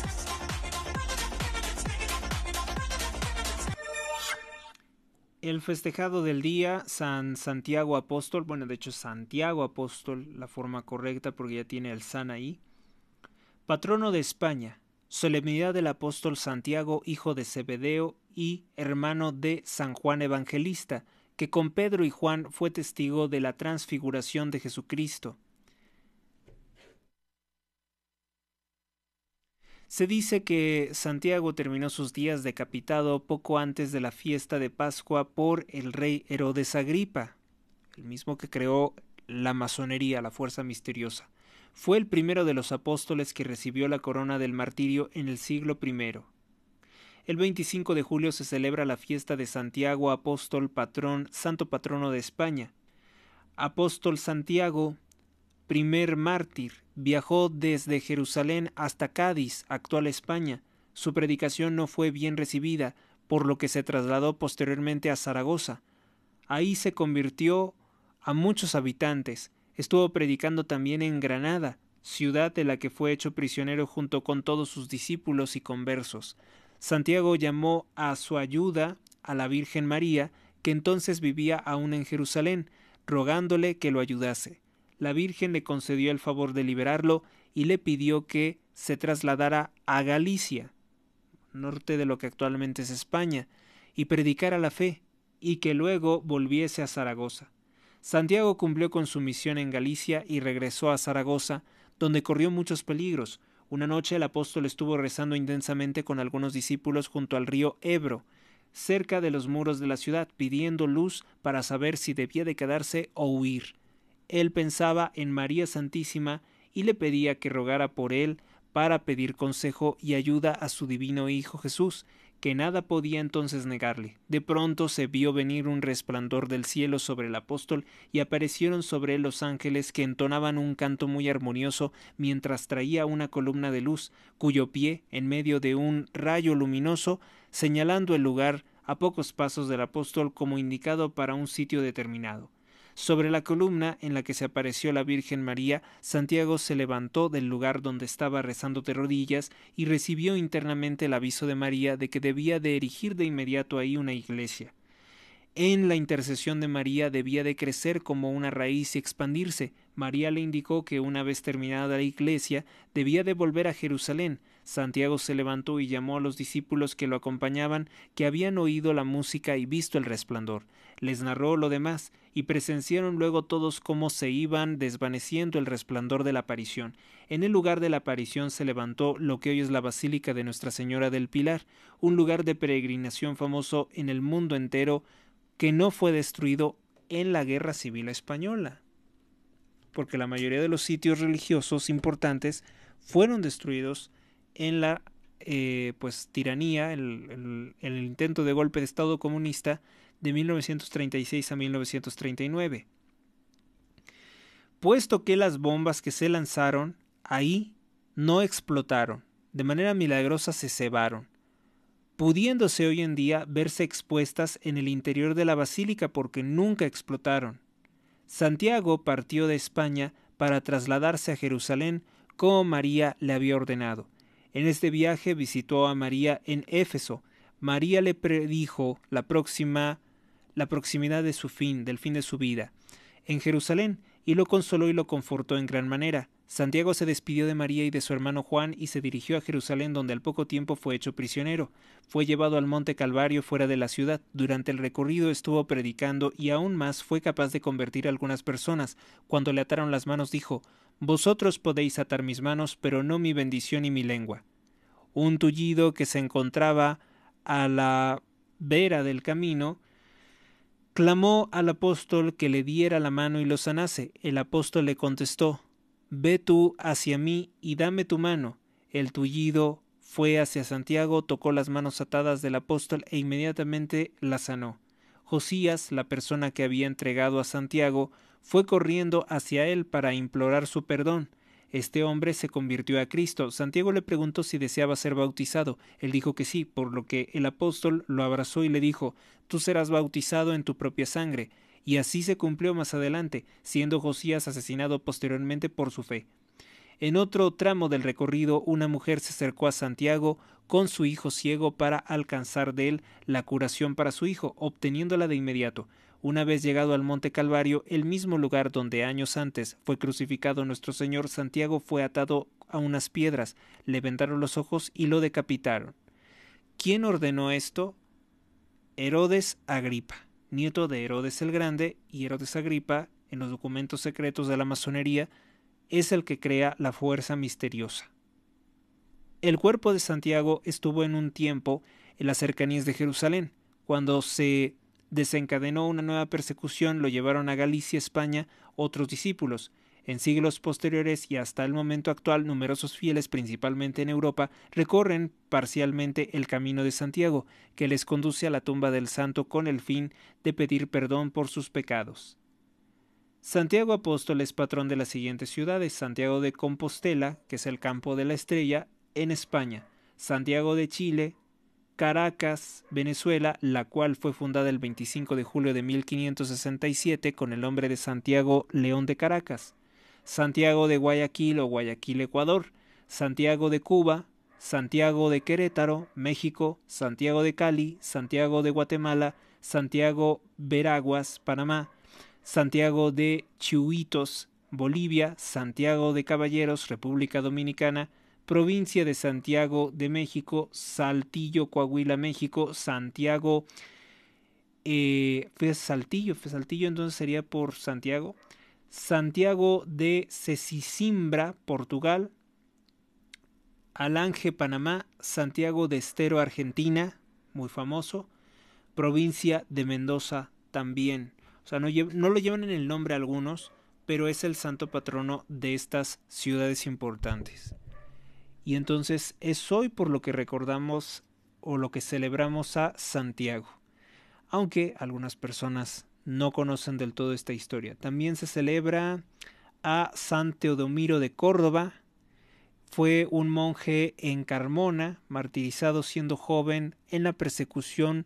[SPEAKER 1] El festejado del día, San Santiago Apóstol, bueno, de hecho Santiago Apóstol, la forma correcta porque ya tiene el San ahí. Patrono de España, solemnidad del apóstol Santiago, hijo de Zebedeo y hermano de San Juan Evangelista, que con Pedro y Juan fue testigo de la transfiguración de Jesucristo. Se dice que Santiago terminó sus días decapitado poco antes de la fiesta de Pascua por el rey Herodes Agripa, el mismo que creó la masonería, la fuerza misteriosa. Fue el primero de los apóstoles que recibió la corona del martirio en el siglo I. El 25 de julio se celebra la fiesta de Santiago Apóstol, santo patrono de España. Apóstol Santiago, primer mártir, viajó desde Jerusalén hasta Cádiz, actual España. Su predicación no fue bien recibida, por lo que se trasladó posteriormente a Zaragoza. Ahí se convirtió a muchos habitantes. Estuvo predicando también en Granada, ciudad de la que fue hecho prisionero junto con todos sus discípulos y conversos. Santiago llamó a su ayuda a la Virgen María, que entonces vivía aún en Jerusalén, rogándole que lo ayudase. La Virgen le concedió el favor de liberarlo y le pidió que se trasladara a Galicia, norte de lo que actualmente es España, y predicara la fe, y que luego volviese a Zaragoza. Santiago cumplió con su misión en Galicia y regresó a Zaragoza, donde corrió muchos peligros. Una noche el apóstol estuvo rezando intensamente con algunos discípulos junto al río Ebro, cerca de los muros de la ciudad, pidiendo luz para saber si debía de quedarse o huir. Él pensaba en María Santísima y le pedía que rogara por él para pedir consejo y ayuda a su divino Hijo Jesús, que nada podía entonces negarle. De pronto se vio venir un resplandor del cielo sobre el apóstol y aparecieron sobre él los ángeles que entonaban un canto muy armonioso mientras traía una columna de luz, cuyo pie, en medio de un rayo luminoso, señalando el lugar a pocos pasos del apóstol como indicado para un sitio determinado. Sobre la columna en la que se apareció la Virgen María, Santiago se levantó del lugar donde estaba rezando de rodillas y recibió internamente el aviso de María de que debía de erigir de inmediato ahí una iglesia. En la intercesión de María debía de crecer como una raíz y expandirse. María le indicó que una vez terminada la iglesia debía de volver a Jerusalén. Santiago se levantó y llamó a los discípulos que lo acompañaban, que habían oído la música y visto el resplandor. Les narró lo demás, y presenciaron luego todos cómo se iban desvaneciendo el resplandor de la aparición. En el lugar de la aparición se levantó lo que hoy es la Basílica de Nuestra Señora del Pilar, un lugar de peregrinación famoso en el mundo entero, que no fue destruido en la Guerra Civil Española, porque la mayoría de los sitios religiosos importantes fueron destruidos en la tiranía, el intento de golpe de Estado comunista de 1936 a 1939. Puesto que las bombas que se lanzaron ahí no explotaron, de manera milagrosa se cebaron, pudiéndose hoy en día verse expuestas en el interior de la basílica porque nunca explotaron. Santiago partió de España para trasladarse a Jerusalén como María le había ordenado. En este viaje visitó a María en Éfeso. María le predijo la proximidad de su fin, del fin de su vida, en Jerusalén, y lo consoló y lo confortó en gran manera. Santiago se despidió de María y de su hermano Juan y se dirigió a Jerusalén, donde al poco tiempo fue hecho prisionero. Fue llevado al monte Calvario fuera de la ciudad. Durante el recorrido estuvo predicando y aún más fue capaz de convertir a algunas personas. Cuando le ataron las manos dijo: Vosotros podéis atar mis manos, pero no mi bendición y mi lengua. Un tullido que se encontraba a la vera del camino clamó al apóstol que le diera la mano y lo sanase. El apóstol le contestó: Ve tú hacia mí y dame tu mano. El tullido fue hacia Santiago, tocó las manos atadas del apóstol e inmediatamente la sanó. Josías, la persona que había entregado a Santiago, fue corriendo hacia él para implorar su perdón. Este hombre se convirtió a Cristo. Santiago le preguntó si deseaba ser bautizado. Él dijo que sí, por lo que el apóstol lo abrazó y le dijo: Tú serás bautizado en tu propia sangre. Y así se cumplió más adelante, siendo Josías asesinado posteriormente por su fe. En otro tramo del recorrido, una mujer se acercó a Santiago con su hijo ciego para alcanzar de él la curación para su hijo, obteniéndola de inmediato. Una vez llegado al Monte Calvario, el mismo lugar donde años antes fue crucificado nuestro Señor, Santiago fue atado a unas piedras, le vendaron los ojos y lo decapitaron. ¿Quién ordenó esto? Herodes Agripa, nieto de Herodes el Grande, y Herodes Agripa, en los documentos secretos de la masonería, es el que crea la fuerza misteriosa. El cuerpo de Santiago estuvo en un tiempo en las cercanías de Jerusalén. Cuando se desencadenó una nueva persecución, lo llevaron a Galicia, España, otros discípulos. En siglos posteriores y hasta el momento actual, numerosos fieles, principalmente en Europa, recorren parcialmente el camino de Santiago, que les conduce a la tumba del santo con el fin de pedir perdón por sus pecados. Santiago Apóstol es patrón de las siguientes ciudades: Santiago de Compostela, que es el campo de la estrella, en España; Santiago de Chile; Caracas, Venezuela, la cual fue fundada el 25 de julio de 1567 con el nombre de Santiago León de Caracas; Santiago de Guayaquil o Guayaquil, Ecuador; Santiago de Cuba; Santiago de Querétaro, México; Santiago de Cali; Santiago de Guatemala; Santiago Veraguas, Panamá; Santiago de Chuitos, Bolivia; Santiago de Caballeros, República Dominicana; provincia de Santiago de México; Saltillo, Coahuila, México; Santiago, fue Saltillo, entonces sería por Santiago; Santiago de Cecicimbra, Portugal; Alange, Panamá; Santiago de Estero, Argentina, muy famoso; provincia de Mendoza también. O sea, no lo llevan en el nombre algunos, pero es el santo patrono de estas ciudades importantes. Y entonces es hoy por lo que recordamos o lo que celebramos a Santiago, aunque algunas personas no conocen del todo esta historia. También se celebra a San Teodomiro de Córdoba. Fue un monje en Carmona, martirizado siendo joven en la persecución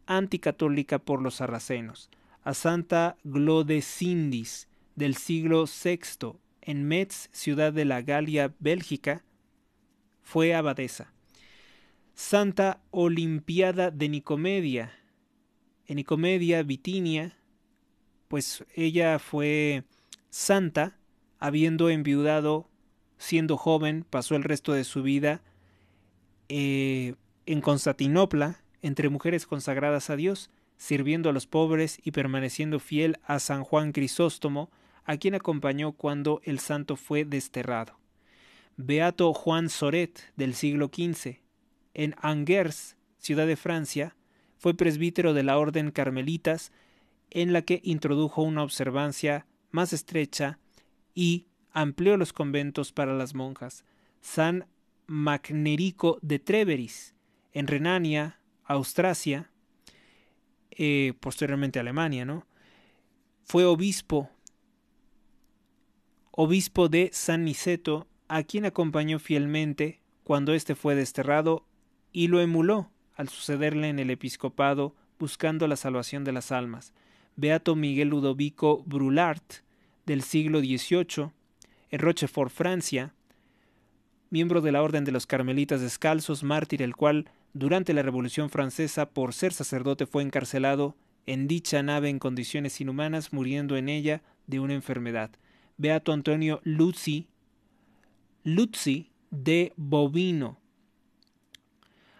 [SPEAKER 1] anticatólica por los sarracenos. A Santa Glodecindis, del siglo VI, en Metz, ciudad de la Galia, Bélgica, fue abadesa. Santa Olimpiada de Nicomedia, en Nicomedia, Bitinia, pues ella fue santa, habiendo enviudado siendo joven, pasó el resto de su vida en Constantinopla, entre mujeres consagradas a Dios, sirviendo a los pobres y permaneciendo fiel a San Juan Crisóstomo, a quien acompañó cuando el santo fue desterrado. Beato Juan Soret, del siglo XV, en Angers, ciudad de Francia, fue presbítero de la orden carmelitas, en la que introdujo una observancia más estrecha y amplió los conventos para las monjas. San Magnerico de Treveris, en Renania, Austrasia, posteriormente Alemania, ¿no? Fue obispo de San Niceto, a quien acompañó fielmente cuando éste fue desterrado y lo emuló al sucederle en el episcopado, buscando la salvación de las almas. Beato Miguel Ludovico Brulart, del siglo XVIII, en Rochefort, Francia, miembro de la Orden de los Carmelitas Descalzos, mártir el cual, durante la Revolución Francesa, por ser sacerdote fue encarcelado en dicha nave en condiciones inhumanas, muriendo en ella de una enfermedad. Beato Antonio Luzzi de Bovino.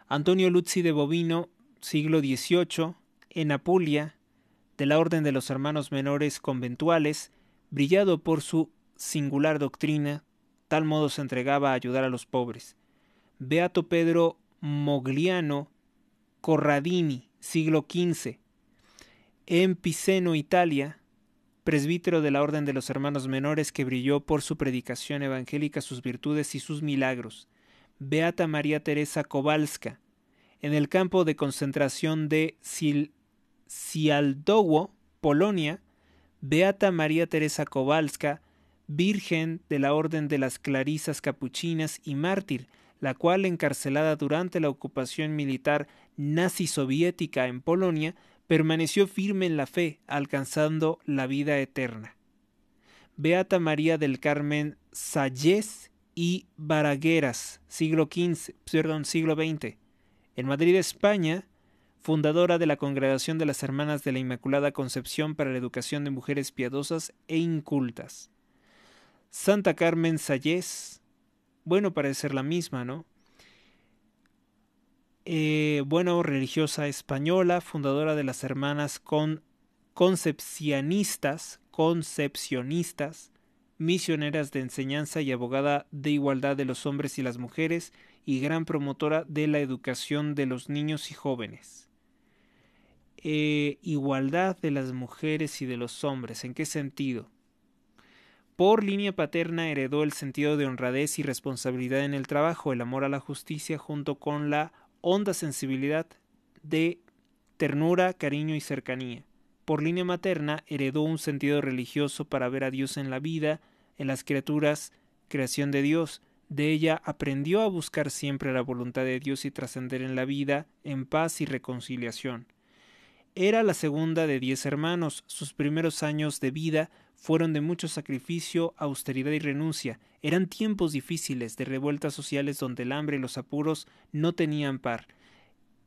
[SPEAKER 1] Antonio Luzzi de Bovino, siglo XVIII, en Apulia, de la Orden de los Hermanos Menores Conventuales, brillado por su singular doctrina, tal modo se entregaba a ayudar a los pobres. Beato Pedro Mogliano Corradini, siglo XV, en Piceno, Italia, presbítero de la Orden de los Hermanos Menores que brilló por su predicación evangélica, sus virtudes y sus milagros. Beata María Teresa Kowalska, en el campo de concentración de Sialdowo, Polonia, Beata María Teresa Kowalska, virgen de la Orden de las Clarisas Capuchinas y mártir, la cual, encarcelada durante la ocupación militar nazi soviética en Polonia, permaneció firme en la fe, alcanzando la vida eterna. Beata María del Carmen Salles y Baragueras, siglo XX, en Madrid, España, fundadora de la Congregación de las Hermanas de la Inmaculada Concepción para la Educación de Mujeres Piadosas e Incultas. Santa Carmen Salles, bueno, parece ser la misma, ¿no? Religiosa española, fundadora de las Hermanas Concepcionistas, misioneras de enseñanza y abogada de igualdad de los hombres y las mujeres, y gran promotora de la educación de los niños y jóvenes. Igualdad de las mujeres y de los hombres, ¿en qué sentido? Por línea paterna heredó el sentido de honradez y responsabilidad en el trabajo, el amor a la justicia, junto con la honda sensibilidad de ternura, cariño y cercanía. Por línea materna heredó un sentido religioso para ver a Dios en la vida, en las criaturas, creación de Dios. De ella aprendió a buscar siempre la voluntad de Dios y trascender en la vida en paz y reconciliación. Era la segunda de 10 hermanos. Sus primeros años de vida fueron de mucho sacrificio, austeridad y renuncia. Eran tiempos difíciles, de revueltas sociales donde el hambre y los apuros no tenían par.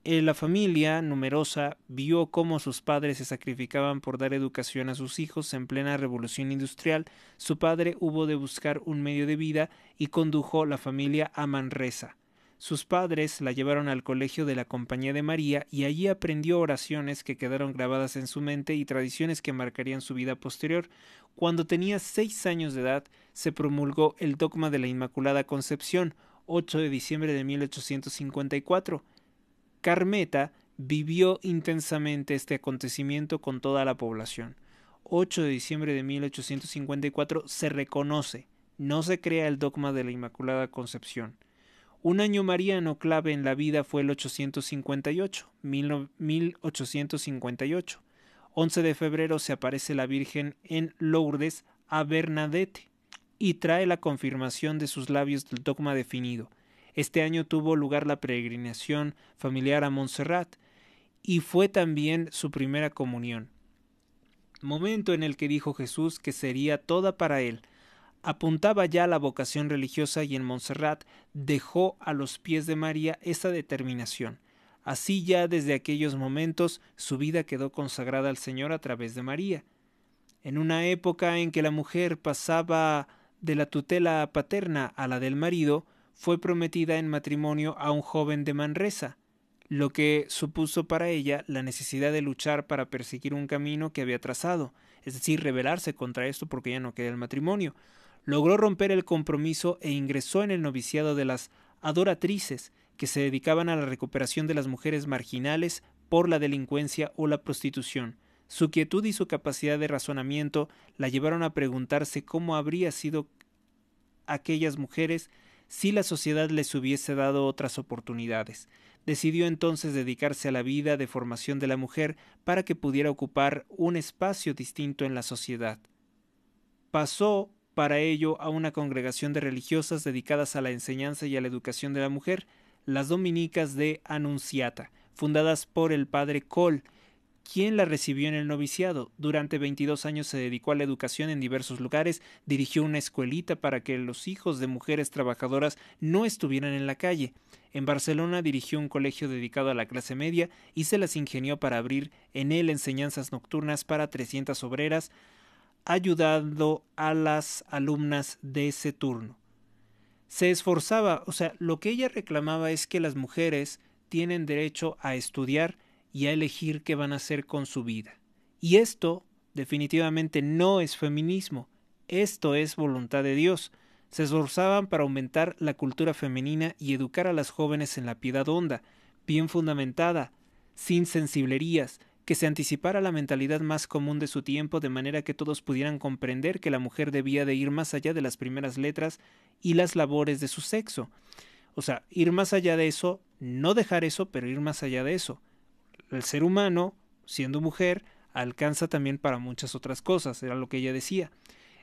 [SPEAKER 1] La familia numerosa vio cómo sus padres se sacrificaban por dar educación a sus hijos en plena revolución industrial. Su padre hubo de buscar un medio de vida y condujo la familia a Manresa. Sus padres la llevaron al colegio de la Compañía de María y allí aprendió oraciones que quedaron grabadas en su mente y tradiciones que marcarían su vida posterior. Cuando tenía 6 años de edad, se promulgó el dogma de la Inmaculada Concepción, 8 de diciembre de 1854. Carmeta vivió intensamente este acontecimiento con toda la población. 8 de diciembre de 1854 se reconoce, no se crea el dogma de la Inmaculada Concepción. Un año mariano clave en la vida fue el 1858. 11 de febrero se aparece la Virgen en Lourdes a Bernadette y trae la confirmación de sus labios del dogma definido. Este año tuvo lugar la peregrinación familiar a Montserrat y fue también su primera comunión, momento en el que dijo Jesús que sería toda para él. Apuntaba ya a la vocación religiosa y en Montserrat dejó a los pies de María esa determinación. Así ya desde aquellos momentos su vida quedó consagrada al Señor a través de María. En una época en que la mujer pasaba de la tutela paterna a la del marido, fue prometida en matrimonio a un joven de Manresa, lo que supuso para ella la necesidad de luchar para perseguir un camino que había trazado, es decir, rebelarse contra esto porque ya no quería el matrimonio. Logró romper el compromiso e ingresó en el noviciado de las adoratrices, que se dedicaban a la recuperación de las mujeres marginales por la delincuencia o la prostitución. Su quietud y su capacidad de razonamiento la llevaron a preguntarse cómo habría sido aquellas mujeres si la sociedad les hubiese dado otras oportunidades. Decidió entonces dedicarse a la vida de formación de la mujer para que pudiera ocupar un espacio distinto en la sociedad. Pasó para ello a una congregación de religiosas dedicadas a la enseñanza y a la educación de la mujer, las Dominicas de Anunciata, fundadas por el padre Coll, quien la recibió en el noviciado. Durante 22 años se dedicó a la educación en diversos lugares, dirigió una escuelita para que los hijos de mujeres trabajadoras no estuvieran en la calle. En Barcelona dirigió un colegio dedicado a la clase media y se las ingenió para abrir en él enseñanzas nocturnas para 300 obreras, ayudando a las alumnas de ese turno. Se esforzaba, lo que ella reclamaba es que las mujeres tienen derecho a estudiar y a elegir qué van a hacer con su vida. Y esto definitivamente no es feminismo, esto es voluntad de Dios. Se esforzaban para aumentar la cultura femenina y educar a las jóvenes en la piedad honda, bien fundamentada, sin sensiblerías, que se anticipara la mentalidad más común de su tiempo, de manera que todos pudieran comprender que la mujer debía de ir más allá de las primeras letras y las labores de su sexo. O sea, ir más allá de eso, no dejar eso, pero ir más allá de eso. El ser humano, siendo mujer, alcanza también para muchas otras cosas, era lo que ella decía.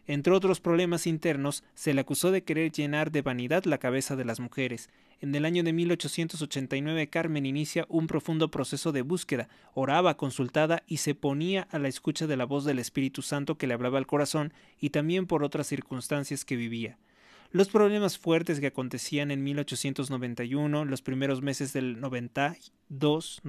[SPEAKER 1] Entre otros problemas internos, se le acusó de querer llenar de vanidad la cabeza de las mujeres. En el año de 1889 Carmen inicia un profundo proceso de búsqueda, oraba, consultada y se ponía a la escucha de la voz del Espíritu Santo que le hablaba al corazón y también por otras circunstancias que vivía. Los problemas fuertes que acontecían en 1891, los primeros meses del 92,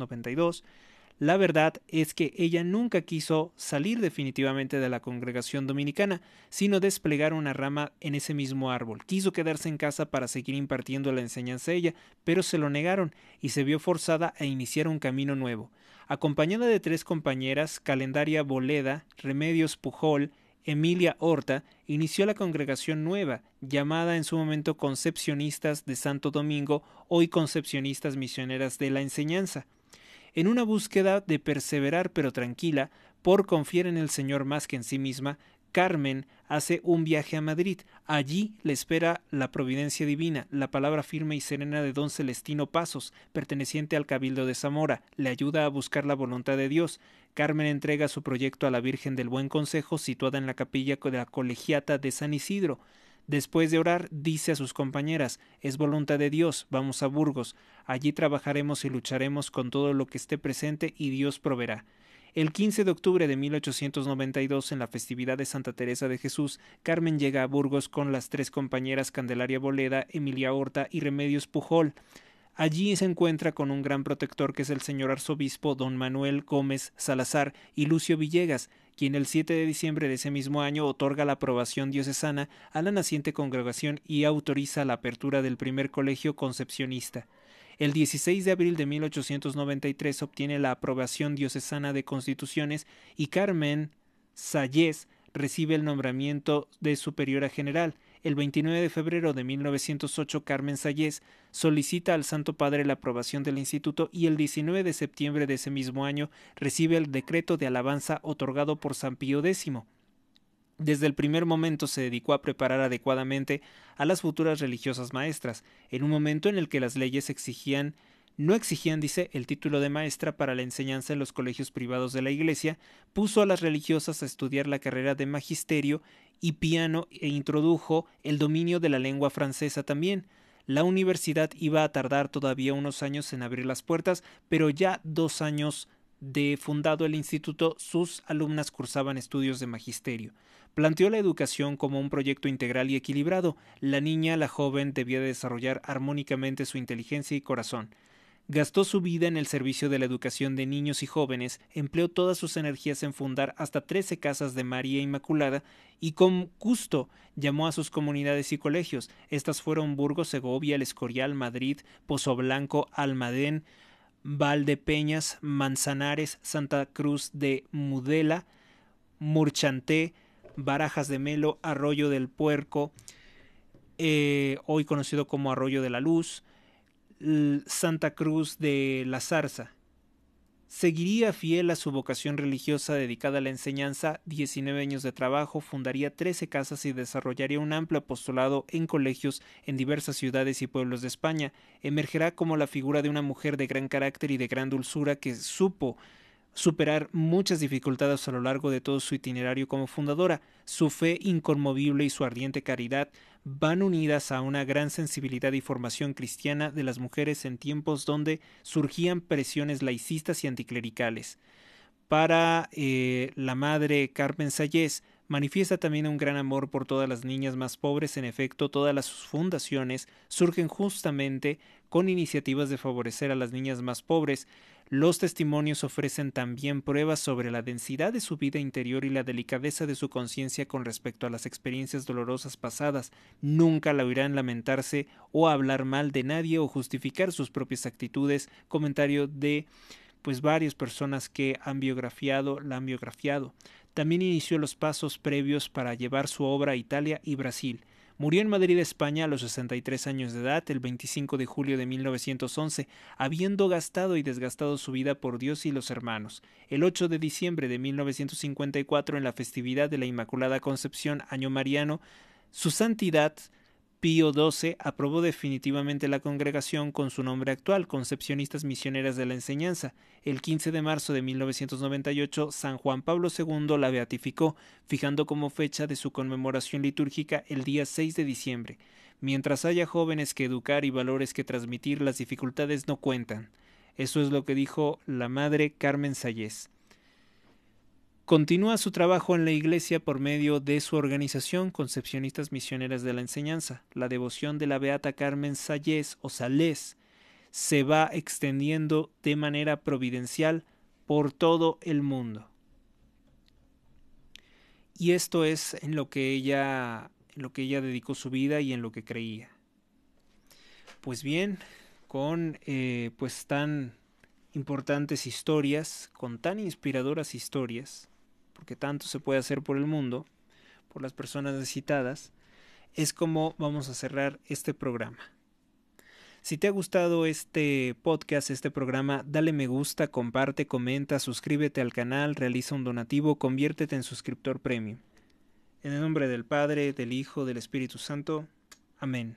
[SPEAKER 1] la verdad es que ella nunca quiso salir definitivamente de la congregación dominicana, sino desplegar una rama en ese mismo árbol. Quiso quedarse en casa para seguir impartiendo la enseñanza a ella, pero se lo negaron y se vio forzada a iniciar un camino nuevo. Acompañada de 3 compañeras, Calendaria Boleda, Remedios Pujol, Emilia Horta, inició la congregación nueva, llamada en su momento Concepcionistas de Santo Domingo, hoy Concepcionistas Misioneras de la Enseñanza. En una búsqueda de perseverar pero tranquila, por confiar en el Señor más que en sí misma, Carmen hace un viaje a Madrid. Allí le espera la providencia divina, la palabra firme y serena de don Celestino Pasos, perteneciente al Cabildo de Zamora, le ayuda a buscar la voluntad de Dios. Carmen entrega su proyecto a la Virgen del Buen Consejo, situada en la capilla de la Colegiata de San Isidro. Después de orar, dice a sus compañeras: es voluntad de Dios, vamos a Burgos, allí trabajaremos y lucharemos con todo lo que esté presente y Dios proveerá. El 15 de octubre de 1892, en la festividad de Santa Teresa de Jesús, Carmen llega a Burgos con las 3 compañeras Candelaria Boleda, Emilia Horta y Remedios Pujol. Allí se encuentra con un gran protector que es el señor arzobispo don Manuel Gómez Salazar y Lucio Villegas, quien el 7 de diciembre de ese mismo año otorga la aprobación diocesana a la naciente congregación y autoriza la apertura del primer colegio concepcionista. El 16 de abril de 1893 obtiene la aprobación diocesana de constituciones y Carmen Sayés recibe el nombramiento de superiora general. El 29 de febrero de 1908 Carmen Sayés solicita al Santo Padre la aprobación del instituto y el 19 de septiembre de ese mismo año recibe el decreto de alabanza otorgado por San Pío X. Desde el primer momento se dedicó a preparar adecuadamente a las futuras religiosas maestras, en un momento en el que las leyes no exigían, dice, el título de maestra para la enseñanza en los colegios privados de la Iglesia, puso a las religiosas a estudiar la carrera de magisterio y piano e introdujo el dominio de la lengua francesa también. La universidad iba a tardar todavía unos años en abrir las puertas, pero ya 2 años de fundado el instituto, sus alumnas cursaban estudios de magisterio. Planteó la educación como un proyecto integral y equilibrado. La joven, debía desarrollar armónicamente su inteligencia y corazón. Gastó su vida en el servicio de la educación de niños y jóvenes, empleó todas sus energías en fundar hasta 13 casas de María Inmaculada y con gusto llamó a sus comunidades y colegios. Estas fueron Burgos, Segovia, El Escorial, Madrid, Pozoblanco, Almadén, Valdepeñas, Manzanares, Santa Cruz de Mudela, Murchanté, Barajas de Melo, Arroyo del Puerco, hoy conocido como Arroyo de la Luz, Santa Cruz de la Zarza. Seguiría fiel a su vocación religiosa dedicada a la enseñanza, 19 años de trabajo, fundaría 13 casas y desarrollaría un amplio apostolado en colegios en diversas ciudades y pueblos de España. Emergerá como la figura de una mujer de gran carácter y de gran dulzura que supo superar muchas dificultades a lo largo de todo su itinerario como fundadora. Su fe inconmovible y su ardiente caridad van unidas a una gran sensibilidad y formación cristiana de las mujeres en tiempos donde surgían presiones laicistas y anticlericales. Para la madre Carmen Sayés, manifiesta también un gran amor por todas las niñas más pobres. En efecto, todas las fundaciones surgen justamente con iniciativas de favorecer a las niñas más pobres. Los testimonios ofrecen también pruebas sobre la densidad de su vida interior y la delicadeza de su conciencia con respecto a las experiencias dolorosas pasadas. Nunca la oirán lamentarse o hablar mal de nadie o justificar sus propias actitudes. Comentario de varias personas que la han biografiado. También inició los pasos previos para llevar su obra a Italia y Brasil. Murió en Madrid, España, a los 63 años de edad, el 25 de julio de 1911, habiendo gastado y desgastado su vida por Dios y los hermanos. El 8 de diciembre de 1954, en la festividad de la Inmaculada Concepción, año mariano, su santidad Pío XII aprobó definitivamente la congregación con su nombre actual, Concepcionistas Misioneras de la Enseñanza. El 15 de marzo de 1998, San Juan Pablo II la beatificó, fijando como fecha de su conmemoración litúrgica el día 6 de diciembre. Mientras haya jóvenes que educar y valores que transmitir, las dificultades no cuentan. Eso es lo que dijo la madre Carmen Sayés. Continúa su trabajo en la Iglesia por medio de su organización Concepcionistas Misioneras de la Enseñanza. La devoción de la Beata Carmen Sayés o Salés se va extendiendo de manera providencial por todo el mundo. Y esto es en lo que ella dedicó su vida y en lo que creía. Pues bien, con pues tan importantes historias, con tan inspiradoras historias, porque tanto se puede hacer por el mundo, por las personas necesitadas, es como vamos a cerrar este programa. Si te ha gustado este podcast, este programa, dale me gusta, comparte, comenta, suscríbete al canal, realiza un donativo, conviértete en suscriptor premium. En el nombre del Padre, del Hijo, del Espíritu Santo. Amén.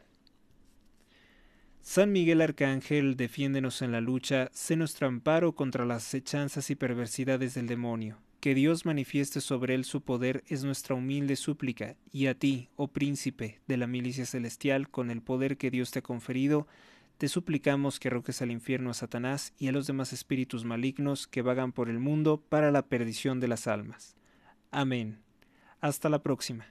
[SPEAKER 1] San Miguel Arcángel, defiéndenos en la lucha, sé nuestro amparo contra las acechanzas y perversidades del demonio. Que Dios manifieste sobre él su poder es nuestra humilde súplica, y a ti, oh príncipe de la milicia celestial, con el poder que Dios te ha conferido, te suplicamos que arrojes al infierno a Satanás y a los demás espíritus malignos que vagan por el mundo para la perdición de las almas. Amén. Hasta la próxima.